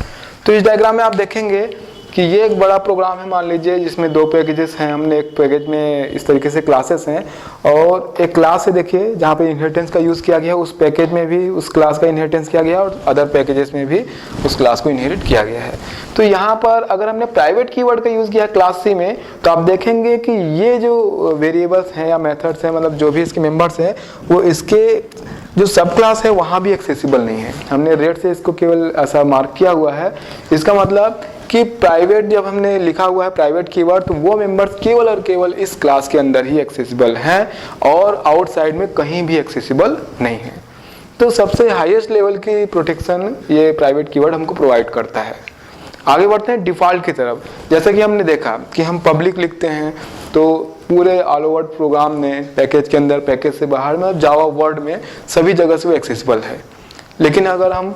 तो इस डायग्राम में आप देखेंगे कि ये एक बड़ा प्रोग्राम है, मान लीजिए जिसमें दो पैकेजेस हैं। हमने एक पैकेज में इस तरीके से क्लासेस हैं और एक क्लास है देखिए जहाँ पे इनहेरिटेंस का यूज़ किया गया, उस पैकेज में भी उस क्लास का इनहेरिटेंस किया गया और अदर पैकेजेस में भी उस क्लास को इनहेरिट किया गया है। तो यहाँ पर अगर हमने प्राइवेट कीवर्ड का यूज़ किया क्लास सी में तो आप देखेंगे कि ये जो वेरिएबल्स हैं या मेथड्स हैं, मतलब जो भी इसके मेम्बर्स हैं वो इसके जो सब क्लास है वहाँ भी एक्सेसिबल नहीं है। हमने रेड से इसको केवल ऐसा मार्क किया हुआ है। इसका मतलब कि प्राइवेट जब हमने लिखा हुआ है प्राइवेट कीवर्ड, तो वो मेंबर्स केवल और केवल इस क्लास के अंदर ही एक्सेसिबल हैं और आउटसाइड में कहीं भी एक्सेसिबल नहीं है। तो सबसे हाईएस्ट लेवल की प्रोटेक्शन ये प्राइवेट कीवर्ड हमको प्रोवाइड करता है। आगे बढ़ते हैं डिफ़ॉल्ट की तरफ। जैसा कि हमने देखा कि हम पब्लिक लिखते हैं तो पूरे ऑल ओवर प्रोग्राम में, पैकेज के अंदर, पैकेज से बाहर में, जावा वर्ड में सभी जगह से वो एक्सेसिबल है। लेकिन अगर हम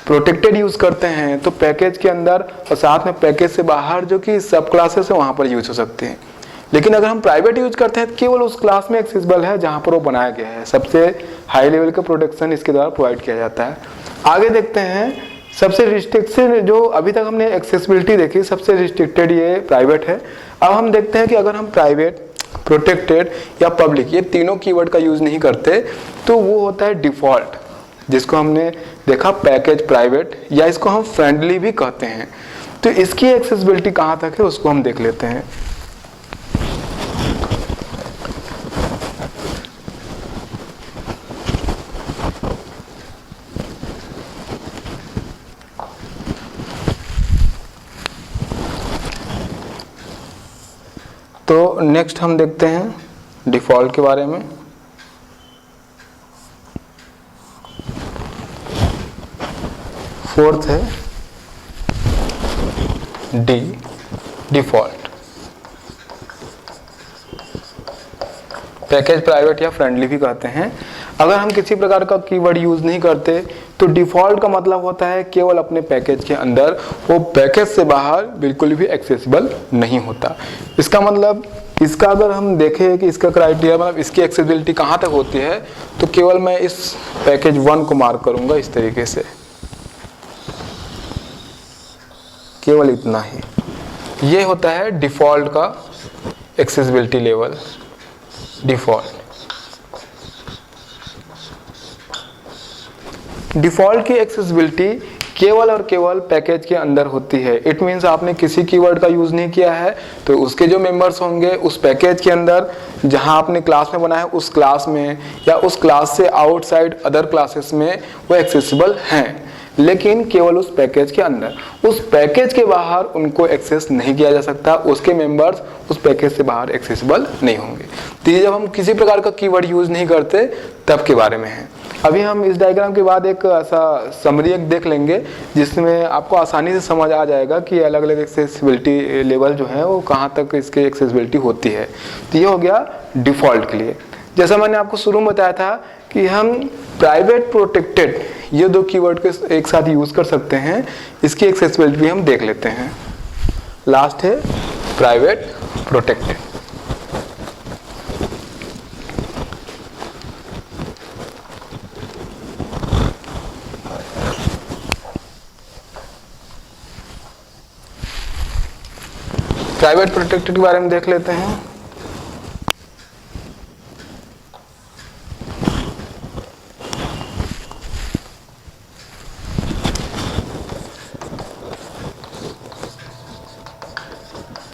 प्रोटेक्टेड यूज़ करते हैं तो पैकेज के अंदर और साथ में पैकेज से बाहर जो कि सब क्लासेस है वहाँ पर यूज हो सकते हैं। लेकिन अगर हम प्राइवेट यूज करते हैं तो केवल उस क्लास में एक्सेसिबल है जहाँ पर वो बनाया गया है। सबसे हाई लेवल का प्रोटेक्शन इसके द्वारा प्रोवाइड किया जाता है। आगे देखते हैं सबसे रिस्ट्रिक्टेड, जो अभी तक हमने एक्सेसिबिलिटी देखी, सबसे रिस्ट्रिक्टेड ये प्राइवेट है। अब हम देखते हैं कि अगर हम प्राइवेट, प्रोटेक्टेड या पब्लिक ये तीनों कीवर्ड का यूज नहीं करते तो वो होता है डिफ़ॉल्ट, जिसको हमने देखा पैकेज प्राइवेट, या इसको हम फ्रेंडली भी कहते हैं। तो इसकी एक्सेसिबिलिटी कहाँ तक है उसको हम देख लेते हैं। तो नेक्स्ट हम देखते हैं डिफ़ॉल्ट के बारे में। फोर्थ है डी, डिफ़ॉल्ट। पैकेज प्राइवेट या फ्रेंडली भी कहते हैं। अगर हम किसी प्रकार का कीवर्ड यूज नहीं करते तो डिफ़ॉल्ट का मतलब होता है केवल अपने पैकेज के अंदर, वो पैकेज से बाहर बिल्कुल भी एक्सेसिबल नहीं होता। इसका मतलब, इसका अगर हम देखें कि इसका क्राइटेरिया, मतलब इसकी एक्सेसिबिलिटी कहाँ तक होती है, तो केवल मैं इस पैकेज 1 को मार्क करूंगा इस तरीके से, केवल इतना ही। ये होता है डिफ़ॉल्ट का एक्सेसिबिलिटी लेवल, डिफ़ॉल्ट। डिफ़ॉल्ट की एक्सेसिबिलिटी केवल और केवल पैकेज के अंदर होती है। इट मीन्स आपने किसी कीवर्ड का यूज़ नहीं किया है तो उसके जो मेंबर्स होंगे उस पैकेज के अंदर, जहां आपने क्लास में बनाया है उस क्लास में, या उस क्लास से आउटसाइड अदर क्लासेस में वो एक्सेसिबल हैं, लेकिन केवल उस पैकेज के अंदर। उस पैकेज के बाहर उनको एक्सेस नहीं किया जा सकता, उसके मेंबर्स उस पैकेज से बाहर एक्सेसिबल नहीं होंगे। तो ये जब हम किसी प्रकार का कीवर्ड यूज़ नहीं करते तब के बारे में है। अभी हम इस डायग्राम के बाद एक ऐसा समरी एक देख लेंगे जिसमें आपको आसानी से समझ आ जाएगा कि अलग अलग एक्सेसिबिलिटी लेवल जो है वो कहाँ तक इसके एक्सेसिबिलिटी होती है। तो ये हो गया डिफ़ॉल्ट के लिए। जैसा मैंने आपको शुरू में बताया था कि हम प्राइवेट, प्रोटेक्टेड ये दो कीवर्ड के एक साथ यूज़ कर सकते हैं। इसकी एक्सेसिबिलिटी हम देख लेते हैं। लास्ट है प्राइवेट, प्रोटेक्टेड। प्राइवेट प्रोटेक्टेड के बारे में देख लेते हैं।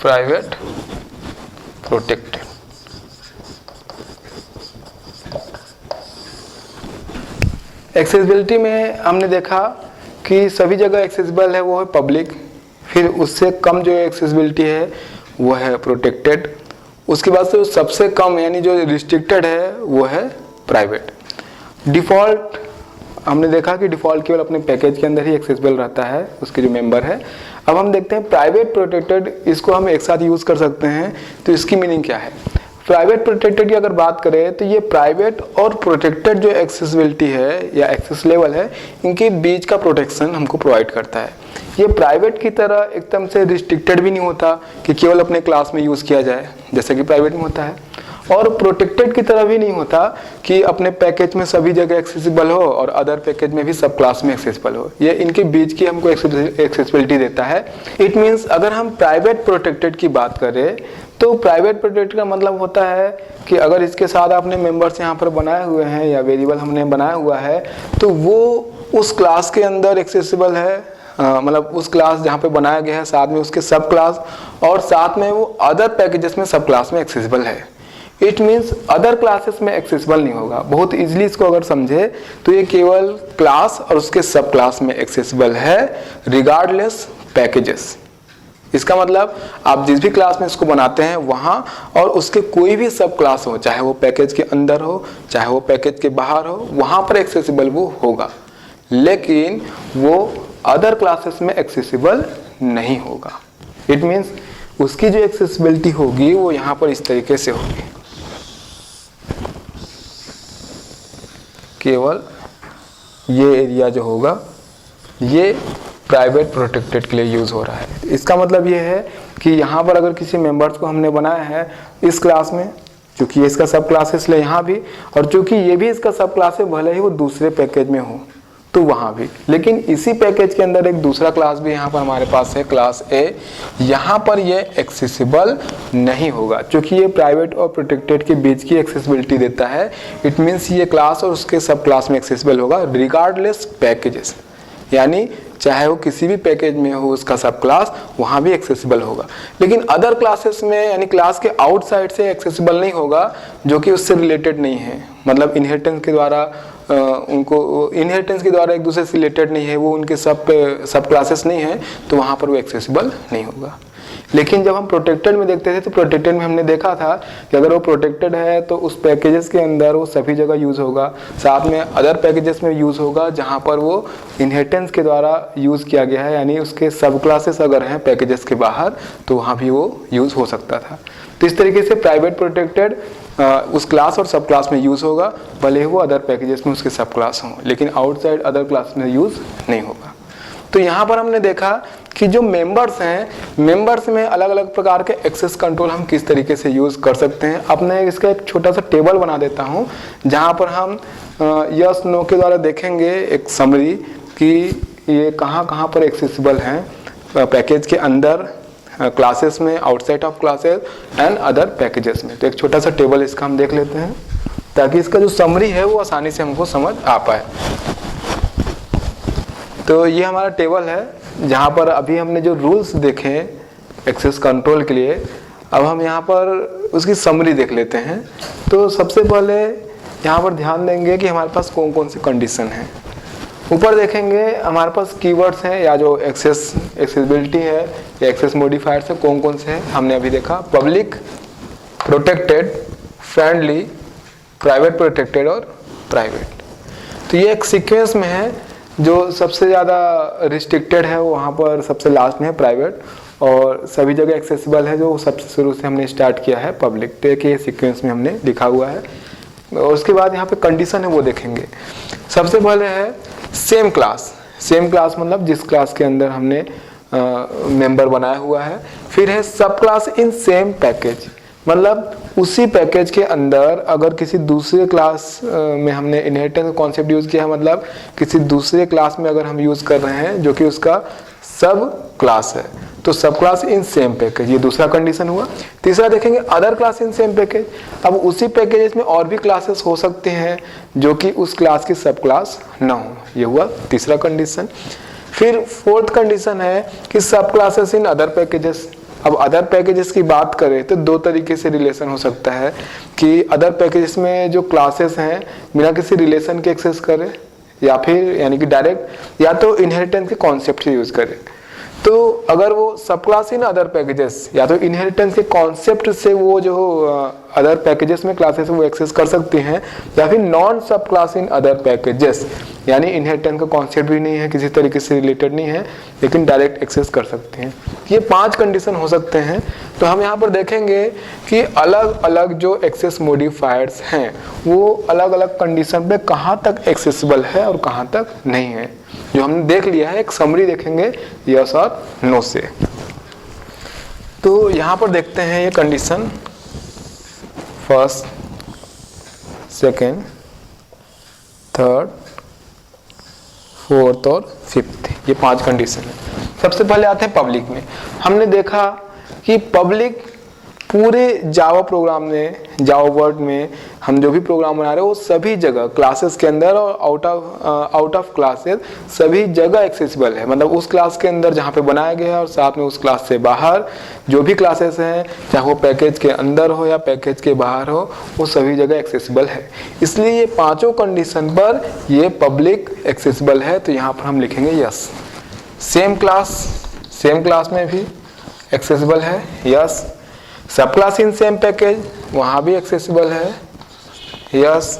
प्राइवेट प्रोटेक्टेड, एक्सेसिबिलिटी में हमने देखा कि सभी जगह एक्सेसिबल है वो है पब्लिक, फिर उससे कम जो एक्सेसिबिलिटी है वो है प्रोटेक्टेड, उसके बाद से सबसे कम यानी जो रिस्ट्रिक्टेड है वो है प्राइवेट। डिफ़ॉल्ट हमने देखा कि डिफ़ॉल्ट केवल अपने पैकेज के अंदर ही एक्सेसिबल रहता है, उसके जो मेंबर है। अब हम देखते हैं प्राइवेट, प्रोटेक्टेड, इसको हम एक साथ यूज़ कर सकते हैं। तो इसकी मीनिंग क्या है? प्राइवेट प्रोटेक्टेड की अगर बात करें तो ये प्राइवेट और प्रोटेक्टेड जो एक्सेसिबिलिटी है या एक्सेस लेवल है, इनके बीच का प्रोटेक्शन हमको प्रोवाइड करता है। ये प्राइवेट की तरह एकदम से रिस्ट्रिक्टेड भी नहीं होता कि केवल अपने क्लास में यूज़ किया जाए जैसे कि प्राइवेट में होता है, और प्रोटेक्टेड की तरह भी नहीं होता कि अपने पैकेज में सभी जगह एक्सेसिबल हो और अदर पैकेज में भी सब क्लास में एक्सेसिबल हो। ये इनके बीच की हमको एक्सेसिबिलिटी देता है। इट मीन्स अगर हम प्राइवेट प्रोटेक्टेड की बात करें तो प्राइवेट प्रोटेक्टेड का मतलब होता है कि अगर इसके साथ आपने मेंबर्स यहाँ पर बनाए हुए हैं या वेरिएबल हमने बनाया हुआ है तो वो उस क्लास के अंदर एक्सेसिबल है, मतलब उस क्लास जहाँ पे बनाया गया है साथ में उसके सब क्लास, और साथ में वो अदर पैकेजेस में सब क्लास में एक्सेसिबल है। इट मीन्स अदर क्लासेस में एक्सेसिबल नहीं होगा। बहुत इजीली इसको अगर समझे तो ये केवल क्लास और उसके सब क्लास में एक्सेसिबल है रिगार्डलेस पैकेजेस। इसका मतलब आप जिस भी क्लास में इसको बनाते हैं वहां और उसके कोई भी सब क्लास हो, चाहे वो पैकेज के अंदर हो चाहे वो पैकेज के बाहर हो, वहां पर एक्सेसिबल वो होगा, लेकिन वो अदर क्लासेस में एक्सेसिबल नहीं होगा। इट मीन्स उसकी जो एक्सेसिबिलिटी होगी वो यहां पर इस तरीके से होगी, केवल ये एरिया जो होगा ये प्राइवेट प्रोटेक्टेड के लिए यूज हो रहा है। इसका मतलब ये है कि यहाँ पर अगर किसी मेंबर्स को हमने बनाया है इस क्लास में, क्योंकि ये इसका सब क्लास है इसलिए यहाँ भी, और चूंकि ये भी इसका सब क्लास है भले ही वो दूसरे पैकेज में हो तो वहाँ भी, लेकिन इसी पैकेज के अंदर एक दूसरा क्लास भी यहाँ पर हमारे पास है क्लास ए, यहाँ पर ये एक्सेसिबल नहीं होगा क्योंकि ये प्राइवेट और प्रोटेक्टेड के बीच की एक्सेसिबिलिटी देता है। इट मीन्स ये क्लास और उसके सब क्लास में एक्सेसिबल होगा रिगार्डलेस पैकेजेस, यानी चाहे वो किसी भी पैकेज में हो उसका सब क्लास वहाँ भी एक्सेसिबल होगा। लेकिन अदर क्लासेस में यानी क्लास के आउटसाइड से एक्सेसिबल नहीं होगा जो कि उससे रिलेटेड नहीं है, मतलब इनहेरिटेंस के द्वारा उनको इनहेरिटेंस के द्वारा एक दूसरे से रिलेटेड नहीं है, वो उनके सब क्लासेस नहीं है, तो वहाँ पर वो एक्सेसिबल नहीं होगा। लेकिन जब हम प्रोटेक्टेड में देखते थे तो प्रोटेक्टेड में हमने देखा था कि अगर वो प्रोटेक्टेड है तो उस पैकेजेस के अंदर वो सभी जगह यूज़ होगा, साथ में अदर पैकेजेस में यूज़ होगा जहाँ पर वो इनहेरिटेंस के द्वारा यूज़ किया गया है, यानी उसके सब क्लासेस अगर हैं पैकेजेस के बाहर तो वहाँ भी वो यूज़ हो सकता था। तो इस तरीके से प्राइवेट प्रोटेक्टेड उस क्लास और सब क्लास में यूज़ होगा, भले ही वो अदर पैकेजेस में उसके सब क्लास हों, लेकिन आउटसाइड अदर क्लास में यूज़ नहीं होगा। तो यहाँ पर हमने देखा कि जो मेंबर्स हैं, मेंबर्स में अलग अलग प्रकार के एक्सेस कंट्रोल हम किस तरीके से यूज़ कर सकते हैं। अब मैं इसका एक छोटा सा टेबल बना देता हूँ जहाँ पर हम यस नो के द्वारा देखेंगे एक समरी कि ये कहाँ पर एक्सेसिबल हैं पैकेज के अंदर, क्लासेस में, outside of classes and other packages में। तो एक छोटा सा टेबल इसका हम देख लेते हैं ताकि इसका जो समरी है वो आसानी से हमको समझ आ पाए। तो ये हमारा टेबल है जहाँ पर अभी हमने जो रूल्स देखे एक्सेस कंट्रोल के लिए, अब हम यहाँ पर उसकी समरी देख लेते हैं। तो सबसे पहले यहाँ पर ध्यान देंगे कि हमारे पास कौन कौन सी कंडीशन है। ऊपर देखेंगे हमारे पास कीवर्ड्स हैं या जो एक्सेसिबिलिटी है या एक्सेस मॉडिफायर्स है कौन कौन से हैं, हमने अभी देखा public, protected, friendly, private protected और प्राइवेट। तो ये एक सीक्वेंस में है, जो सबसे ज़्यादा रिस्ट्रिक्टेड है वहाँ पर सबसे लास्ट में है प्राइवेट, और सभी जगह एक्सेसिबल है जो सबसे शुरू से हमने स्टार्ट किया है पब्लिक। तो एक ये सीक्वेंस में हमने लिखा हुआ है। और उसके बाद यहाँ पे कंडीशन है वो देखेंगे। सबसे पहले है सेम क्लास। सेम क्लास मतलब जिस क्लास के अंदर हमने मेंबर बनाया हुआ है। फिर है सब क्लास इन सेम पैकेज, मतलब उसी पैकेज के अंदर अगर किसी दूसरे क्लास में हमने इनहेरिटेंस कॉन्सेप्ट यूज़ किया है, मतलब किसी दूसरे क्लास में अगर हम यूज़ कर रहे हैं जो कि उसका सब क्लास है, तो सब क्लास इन सेम पैकेज, ये दूसरा कंडीशन हुआ। तीसरा देखेंगे other class in same package. अब उसी पैकेज में और भी क्लासेस हो सकते हैं जो कि उस क्लास की सब क्लास ना हो, ये हुआ तीसरा कंडीशन। फिर फोर्थ कंडीशन है कि सब क्लासेस इन अदर पैकेजेस। अब अदर पैकेजेस की बात करें तो दो तरीके से रिलेशन हो सकता है कि अदर पैकेजेस में जो क्लासेस हैं बिना किसी रिलेशन के एक्सेस करें, या फिर यानी कि डायरेक्ट, या तो इनहेरिटेंस के कॉन्सेप्ट से यूज करें। तो अगर वो सब क्लास इन अदर पैकेजेस या तो इनहेरिटेंस के कॉन्सेप्ट से वो जो अदर पैकेजेस में क्लासेस वो एक्सेस कर सकते हैं, या फिर नॉन सब क्लास इन अदर पैकेजेस, यानी इनहेरिटेंस का कॉन्सेप्ट भी नहीं है, किसी तरीके से रिलेटेड नहीं है, लेकिन डायरेक्ट एक्सेस कर सकते हैं। ये 5 कंडीशन हो सकते हैं। तो हम यहाँ पर देखेंगे कि अलग अलग जो एक्सेस मॉडिफायर्स हैं वो अलग अलग कंडीशन पे कहाँ तक एक्सेसिबल है और कहाँ तक नहीं है, जो हमने देख लिया है। एक समरी देखेंगे यस और नो से। तो यहाँ पर देखते हैं ये condition first, second, third, fourth और फिफ्थ, ये 5 कंडीशन है। सबसे पहले आते हैं पब्लिक में। हमने देखा कि पब्लिक पूरे जावा प्रोग्राम में, जावा वर्ड में हम जो भी प्रोग्राम बना रहे हैं वो सभी जगह क्लासेस के अंदर और आउट ऑफ क्लासेस सभी जगह एक्सेसिबल है। मतलब उस क्लास के अंदर जहाँ पे बनाया गया है और साथ में उस क्लास से बाहर जो भी क्लासेस हैं, चाहे वो पैकेज के अंदर हो या पैकेज के बाहर हो, वो सभी जगह एक्सेसिबल है। इसलिए ये पांचों कंडीशन पर ये पब्लिक एक्सेसिबल है। तो यहाँ पर हम लिखेंगे यस। सेम क्लास में भी एक्सेसिबल है, यस। सब क्लास इन सेम पैकेज, वहाँ भी एक्सेसिबल है, yes.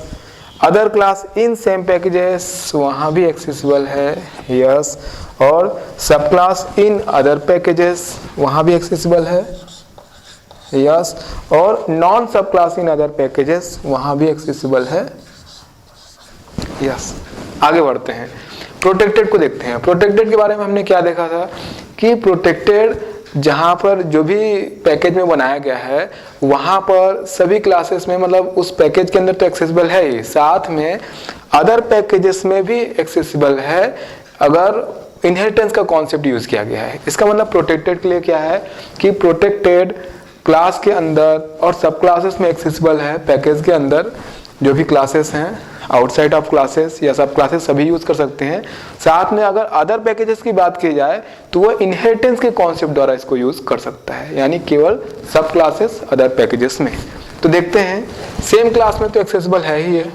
Other class in same packages, वहाँ भी एक्सेसिबल है, यस। और सब क्लास इन अदर पैकेजेस, वहाँ भी एक्सेसिबल है, यस। और नॉन सब क्लास इन अदर पैकेजेस, वहाँ भी एक्सेसिबल है, यस। आगे बढ़ते हैं, प्रोटेक्टेड को देखते हैं। प्रोटेक्टेड के बारे में हमने क्या देखा था कि प्रोटेक्टेड जहाँ पर जो भी पैकेज में बनाया गया है वहाँ पर सभी क्लासेस में, मतलब उस पैकेज के अंदर तो एक्सेसिबल है ही, साथ में अदर पैकेजेस में भी एक्सेसिबल है अगर इनहेरिटेंस का कॉन्सेप्ट यूज किया गया है। इसका मतलब प्रोटेक्टेड के लिए क्या है कि प्रोटेक्टेड क्लास के अंदर और सब क्लासेस में एक्सेसिबल है। पैकेज के अंदर जो भी क्लासेस हैं, आउटसाइड ऑफ क्लासेस या सब क्लासेस सभी यूज कर सकते हैं। साथ में अगर अदर पैकेजेस की बात की जाए तो वो इनहेरिटेंस के कॉन्सेप्ट द्वारा इसको यूज कर सकता है, यानी केवल सब क्लासेस अदर पैकेजेस में। तो देखते हैं, सेम क्लास में तो एक्सेसिबल है ही है।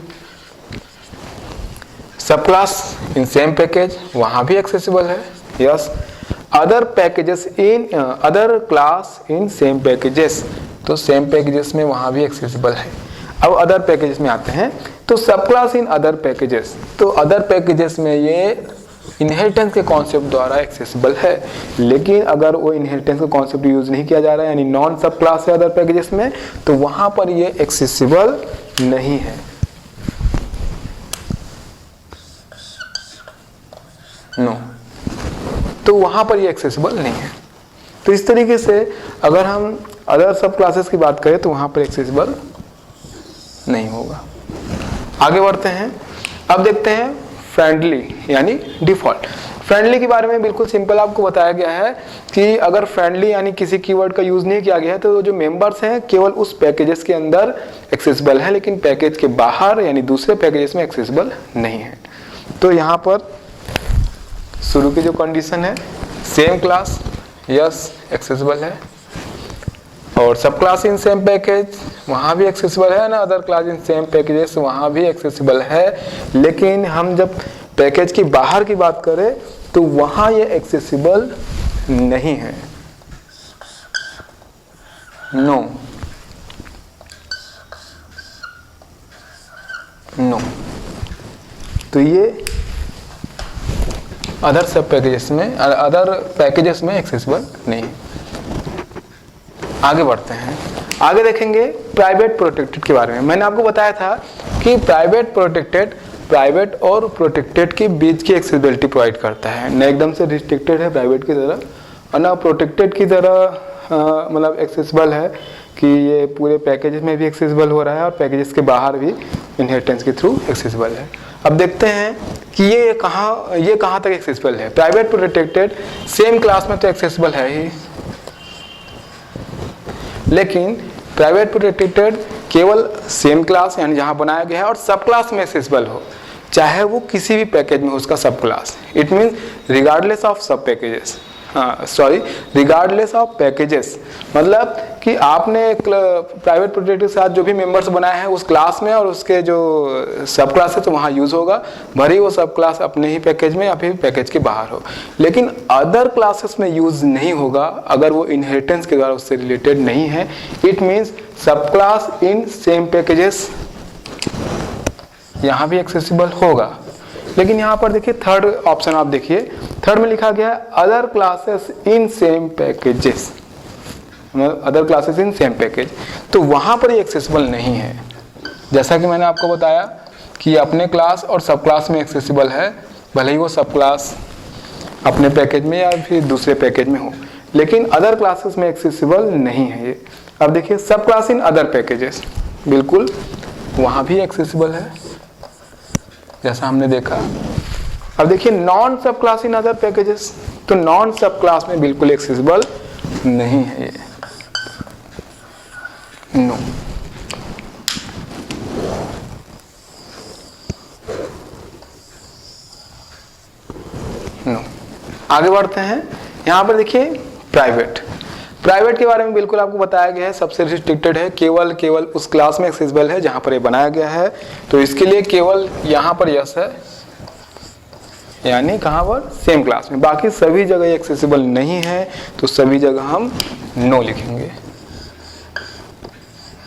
सब क्लास इन सेम पैकेज, वहां भी एक्सेसिबल है, yes. Other packages in other class in same packages, तो सेम पैकेजेस में वहां भी एक्सेसिबल है। अब अदर पैकेजेस में आते हैं, तो सब क्लास इन अदर पैकेजेस, तो अदर पैकेजेस में ये इनहेरिटेंस के कॉन्सेप्ट द्वारा एक्सेसिबल है। लेकिन अगर वो इनहेरिटेंस का कॉन्सेप्ट यूज नहीं किया जा रहा है, यानी नॉन सब क्लास है अदर पैकेजेस में, तो वहां पर ये एक्सेसिबल नहीं है। नो, तो वहां पर ये एक्सेसिबल नहीं है। तो इस तरीके से अगर हम अदर सब क्लासेस की बात करें तो वहां पर एक्सेसिबल नहीं होगा। आगे बढ़ते हैं, अब देखते हैं फ्रेंडली यानी डिफॉल्ट। फ्रेंडली के बारे में बिल्कुल सिंपल आपको बताया गया है कि अगर फ्रेंडली यानी किसी कीवर्ड का यूज नहीं किया गया है तो जो मेंबर्स हैं केवल उस पैकेजेस के अंदर एक्सेसिबल है, लेकिन पैकेज के बाहर यानी दूसरे पैकेजेस में एक्सेसिबल नहीं है। तो यहाँ पर शुरू की जो कंडीशन है, सेम क्लास, यस एक्सेसिबल है। और सब क्लास इन सेम पैकेज, वहाँ भी एक्सेसिबल है ना। Other class in same packages, वहाँ भी एक्सेसिबल है। लेकिन हम जब पैकेज की बाहर की बात करें तो वहाँ ये एक्सेसिबल नहीं है, नो नो। तो ये अदर सब पैकेजेस में, अदर पैकेजेस में एक्सेसिबल नहीं है। आगे बढ़ते हैं, आगे देखेंगे प्राइवेट प्रोटेक्टेड के बारे में। मैंने आपको बताया था कि प्राइवेट और प्रोटेक्टेड के बीच की एक्सेसिबिलिटी प्रोवाइड करता है। न एकदम से रिस्ट्रिक्टेड है प्राइवेट की तरह और न प्रोटेक्टेड की तरह मतलब एक्सेसिबल है कि ये पूरे पैकेजेस में भी एक्सेसिबल हो रहा है और पैकेजेस के बाहर भी इनहेरिटेंस के थ्रू एक्सेसिबल है। अब देखते हैं कि ये कहाँ तक एक्सेसिबल है। प्राइवेट प्रोटेक्टेड सेम क्लास में तो एक्सेसिबल है ही, लेकिन प्राइवेट प्रोटेक्टेड केवल सेम क्लास यानी जहां बनाया गया है और सब क्लास में एक्सेसिबल हो, चाहे वो किसी भी पैकेज में हो उसका सब class. It means regardless of सब पैकेजेस, रिगार्डलेस ऑफ पैकेजेस। मतलब कि आपने प्राइवेट प्रोटेक्टेड के साथ जो भी मेंबर्स बनाए हैं उस क्लास में और उसके जो सब क्लास है तो वहाँ यूज होगा, भले ही वो सब क्लास अपने ही पैकेज में या फिर पैकेज के बाहर हो। लेकिन अदर क्लासेस में यूज नहीं होगा अगर वो इनहेरिटेंस के द्वारा उससे रिलेटेड नहीं है। इट मीन्स सब क्लास इन सेम पैकेजेस यहाँ भी एक्सेसिबल होगा। लेकिन यहाँ पर देखिए थर्ड ऑप्शन, आप देखिए थर्ड में लिखा गया है other classes in same packages, other classes in same package, तो वहां पर ये एक्सेसिबल नहीं है। जैसा कि मैंने आपको बताया कि अपने क्लास और सब क्लास में एक्सेसिबल है, भले ही वो सब क्लास अपने पैकेज में या फिर दूसरे पैकेज में हो, लेकिन अदर क्लासेस में एक्सेसिबल नहीं है ये। अब देखिए सब क्लास इन अदर पैकेजेस, बिल्कुल वहां भी एक्सेसिबल है जैसा हमने देखा। अब देखिए नॉन सब क्लास इन अदर पैकेजेस, तो नॉन सब क्लास में बिल्कुल एक्सेसिबल नहीं है ये। नो। नो। आगे बढ़ते हैं, यहां पर देखिए प्राइवेट। प्राइवेट के बारे में बिल्कुल आपको बताया गया है, सबसे रिस्ट्रिक्टेड है, केवल उस क्लास में एक्सेसिबल है जहां पर ये बनाया गया है। तो इसके लिए केवल यहां पर यस है, यानी कहां पर, सेम क्लास में। बाकी सभी जगह ये एक्सेसिबल नहीं है, तो सभी जगह हम नो लिखेंगे।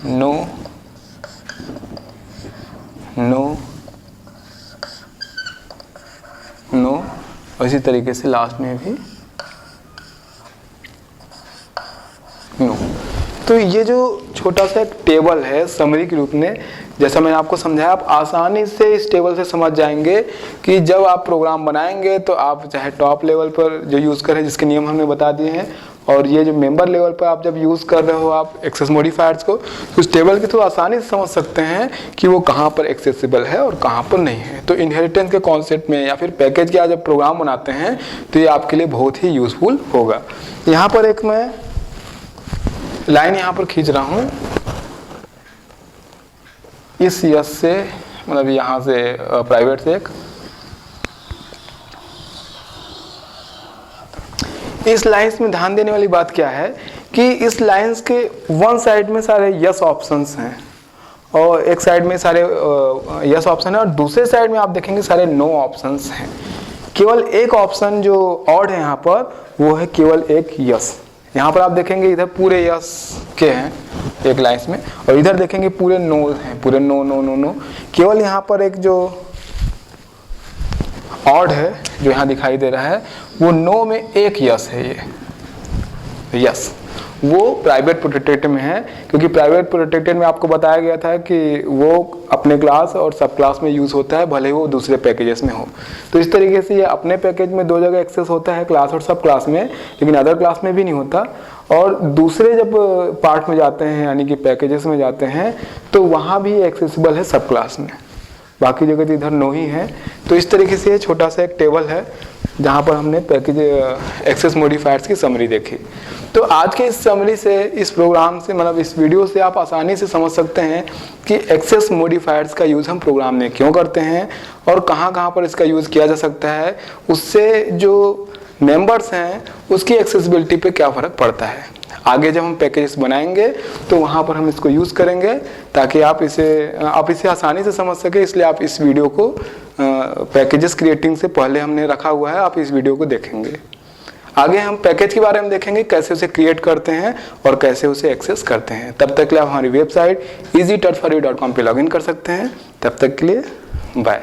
नो, नो, नो, और इसी तरीके से लास्ट में भी नो। तो ये जो छोटा सा एक टेबल है समरी के रूप में, जैसा मैंने आपको समझाया, आप आसानी से इस टेबल से समझ जाएंगे कि जब आप प्रोग्राम बनाएंगे तो आप चाहे टॉप लेवल पर जो यूज़ करें, जिसके नियम हमने बता दिए हैं, और ये जो मेंबर लेवल पर आप जब यूज़ कर रहे हो आप एक्सेस मॉडिफायर्स को, तो उस टेबल के थ्रू आसानी से समझ सकते हैं कि वो कहाँ पर एक्सेसिबल है और कहाँ पर नहीं है। तो इनहेरिटेंस के कॉन्सेप्ट में या फिर पैकेज के जब प्रोग्राम बनाते हैं तो ये आपके लिए बहुत ही यूजफुल होगा। यहाँ पर एक मैं लाइन यहाँ पर खींच रहा हूँ, इस यस से, मतलब यहाँ से प्राइवेट से एक, इस लाइंस में ध्यान देने वाली बात क्या है कि इस लाइंस के वन साइड में सारे यस ऑप्शंस हैं और एक साइड में सारे यस ऑप्शन है, और दूसरे साइड में आप देखेंगे सारे नो ऑप्शंस हैं। केवल एक ऑप्शन जो ऑड है यहाँ पर, वो है केवल एक यस। यहाँ पर आप देखेंगे इधर पूरे यस के हैं एक लाइंस में, और इधर देखेंगे पूरे नो हैं, पूरे नो नो नो नो। केवल यहाँ पर एक जो ऑड है जो यहाँ दिखाई दे रहा है, वो नो में एक यस है, ये यस वो प्राइवेट प्रोटेक्टेड में है, क्योंकि प्राइवेट प्रोटेक्टेड में आपको बताया गया था कि वो अपने क्लास और सब क्लास में यूज़ होता है, भले वो दूसरे पैकेजेस में हो। तो इस तरीके से ये अपने पैकेज में दो जगह एक्सेस होता है, क्लास और सब क्लास में, लेकिन अदर क्लास में भी नहीं होता। और दूसरे जब पार्ट में जाते हैं, यानी कि पैकेजेस में जाते हैं, तो वहाँ भी एक्सेसिबल है सब क्लास में, बाकी जगह तो इधर नो ही है। तो इस तरीके से छोटा सा एक टेबल है जहाँ पर हमने पैकेज एक्सेस मॉडिफायर्स की समरी देखी। तो आज के इस समरी से, इस प्रोग्राम से, मतलब इस वीडियो से आप आसानी से समझ सकते हैं कि एक्सेस मॉडिफायर्स का यूज़ हम प्रोग्राम में क्यों करते हैं और कहाँ कहाँ पर इसका यूज़ किया जा सकता है, उससे जो मेंबर्स हैं उसकी एक्सेसिबिलिटी पे क्या फ़र्क पड़ता है। आगे जब हम पैकेजेस बनाएंगे तो वहाँ पर हम इसको यूज़ करेंगे ताकि आप इसे आसानी से समझ सके। इसलिए आप इस वीडियो को पैकेजेस क्रिएटिंग से पहले हमने रखा हुआ है, आप इस वीडियो को देखेंगे। आगे हम पैकेज के बारे में देखेंगे, कैसे उसे क्रिएट करते हैं और कैसे उसे एक्सेस करते हैं। तब तक के लिए आप हमारी वेबसाइट easytouchforyou.com पे लॉगिन कर सकते हैं। तब तक के लिए बाय।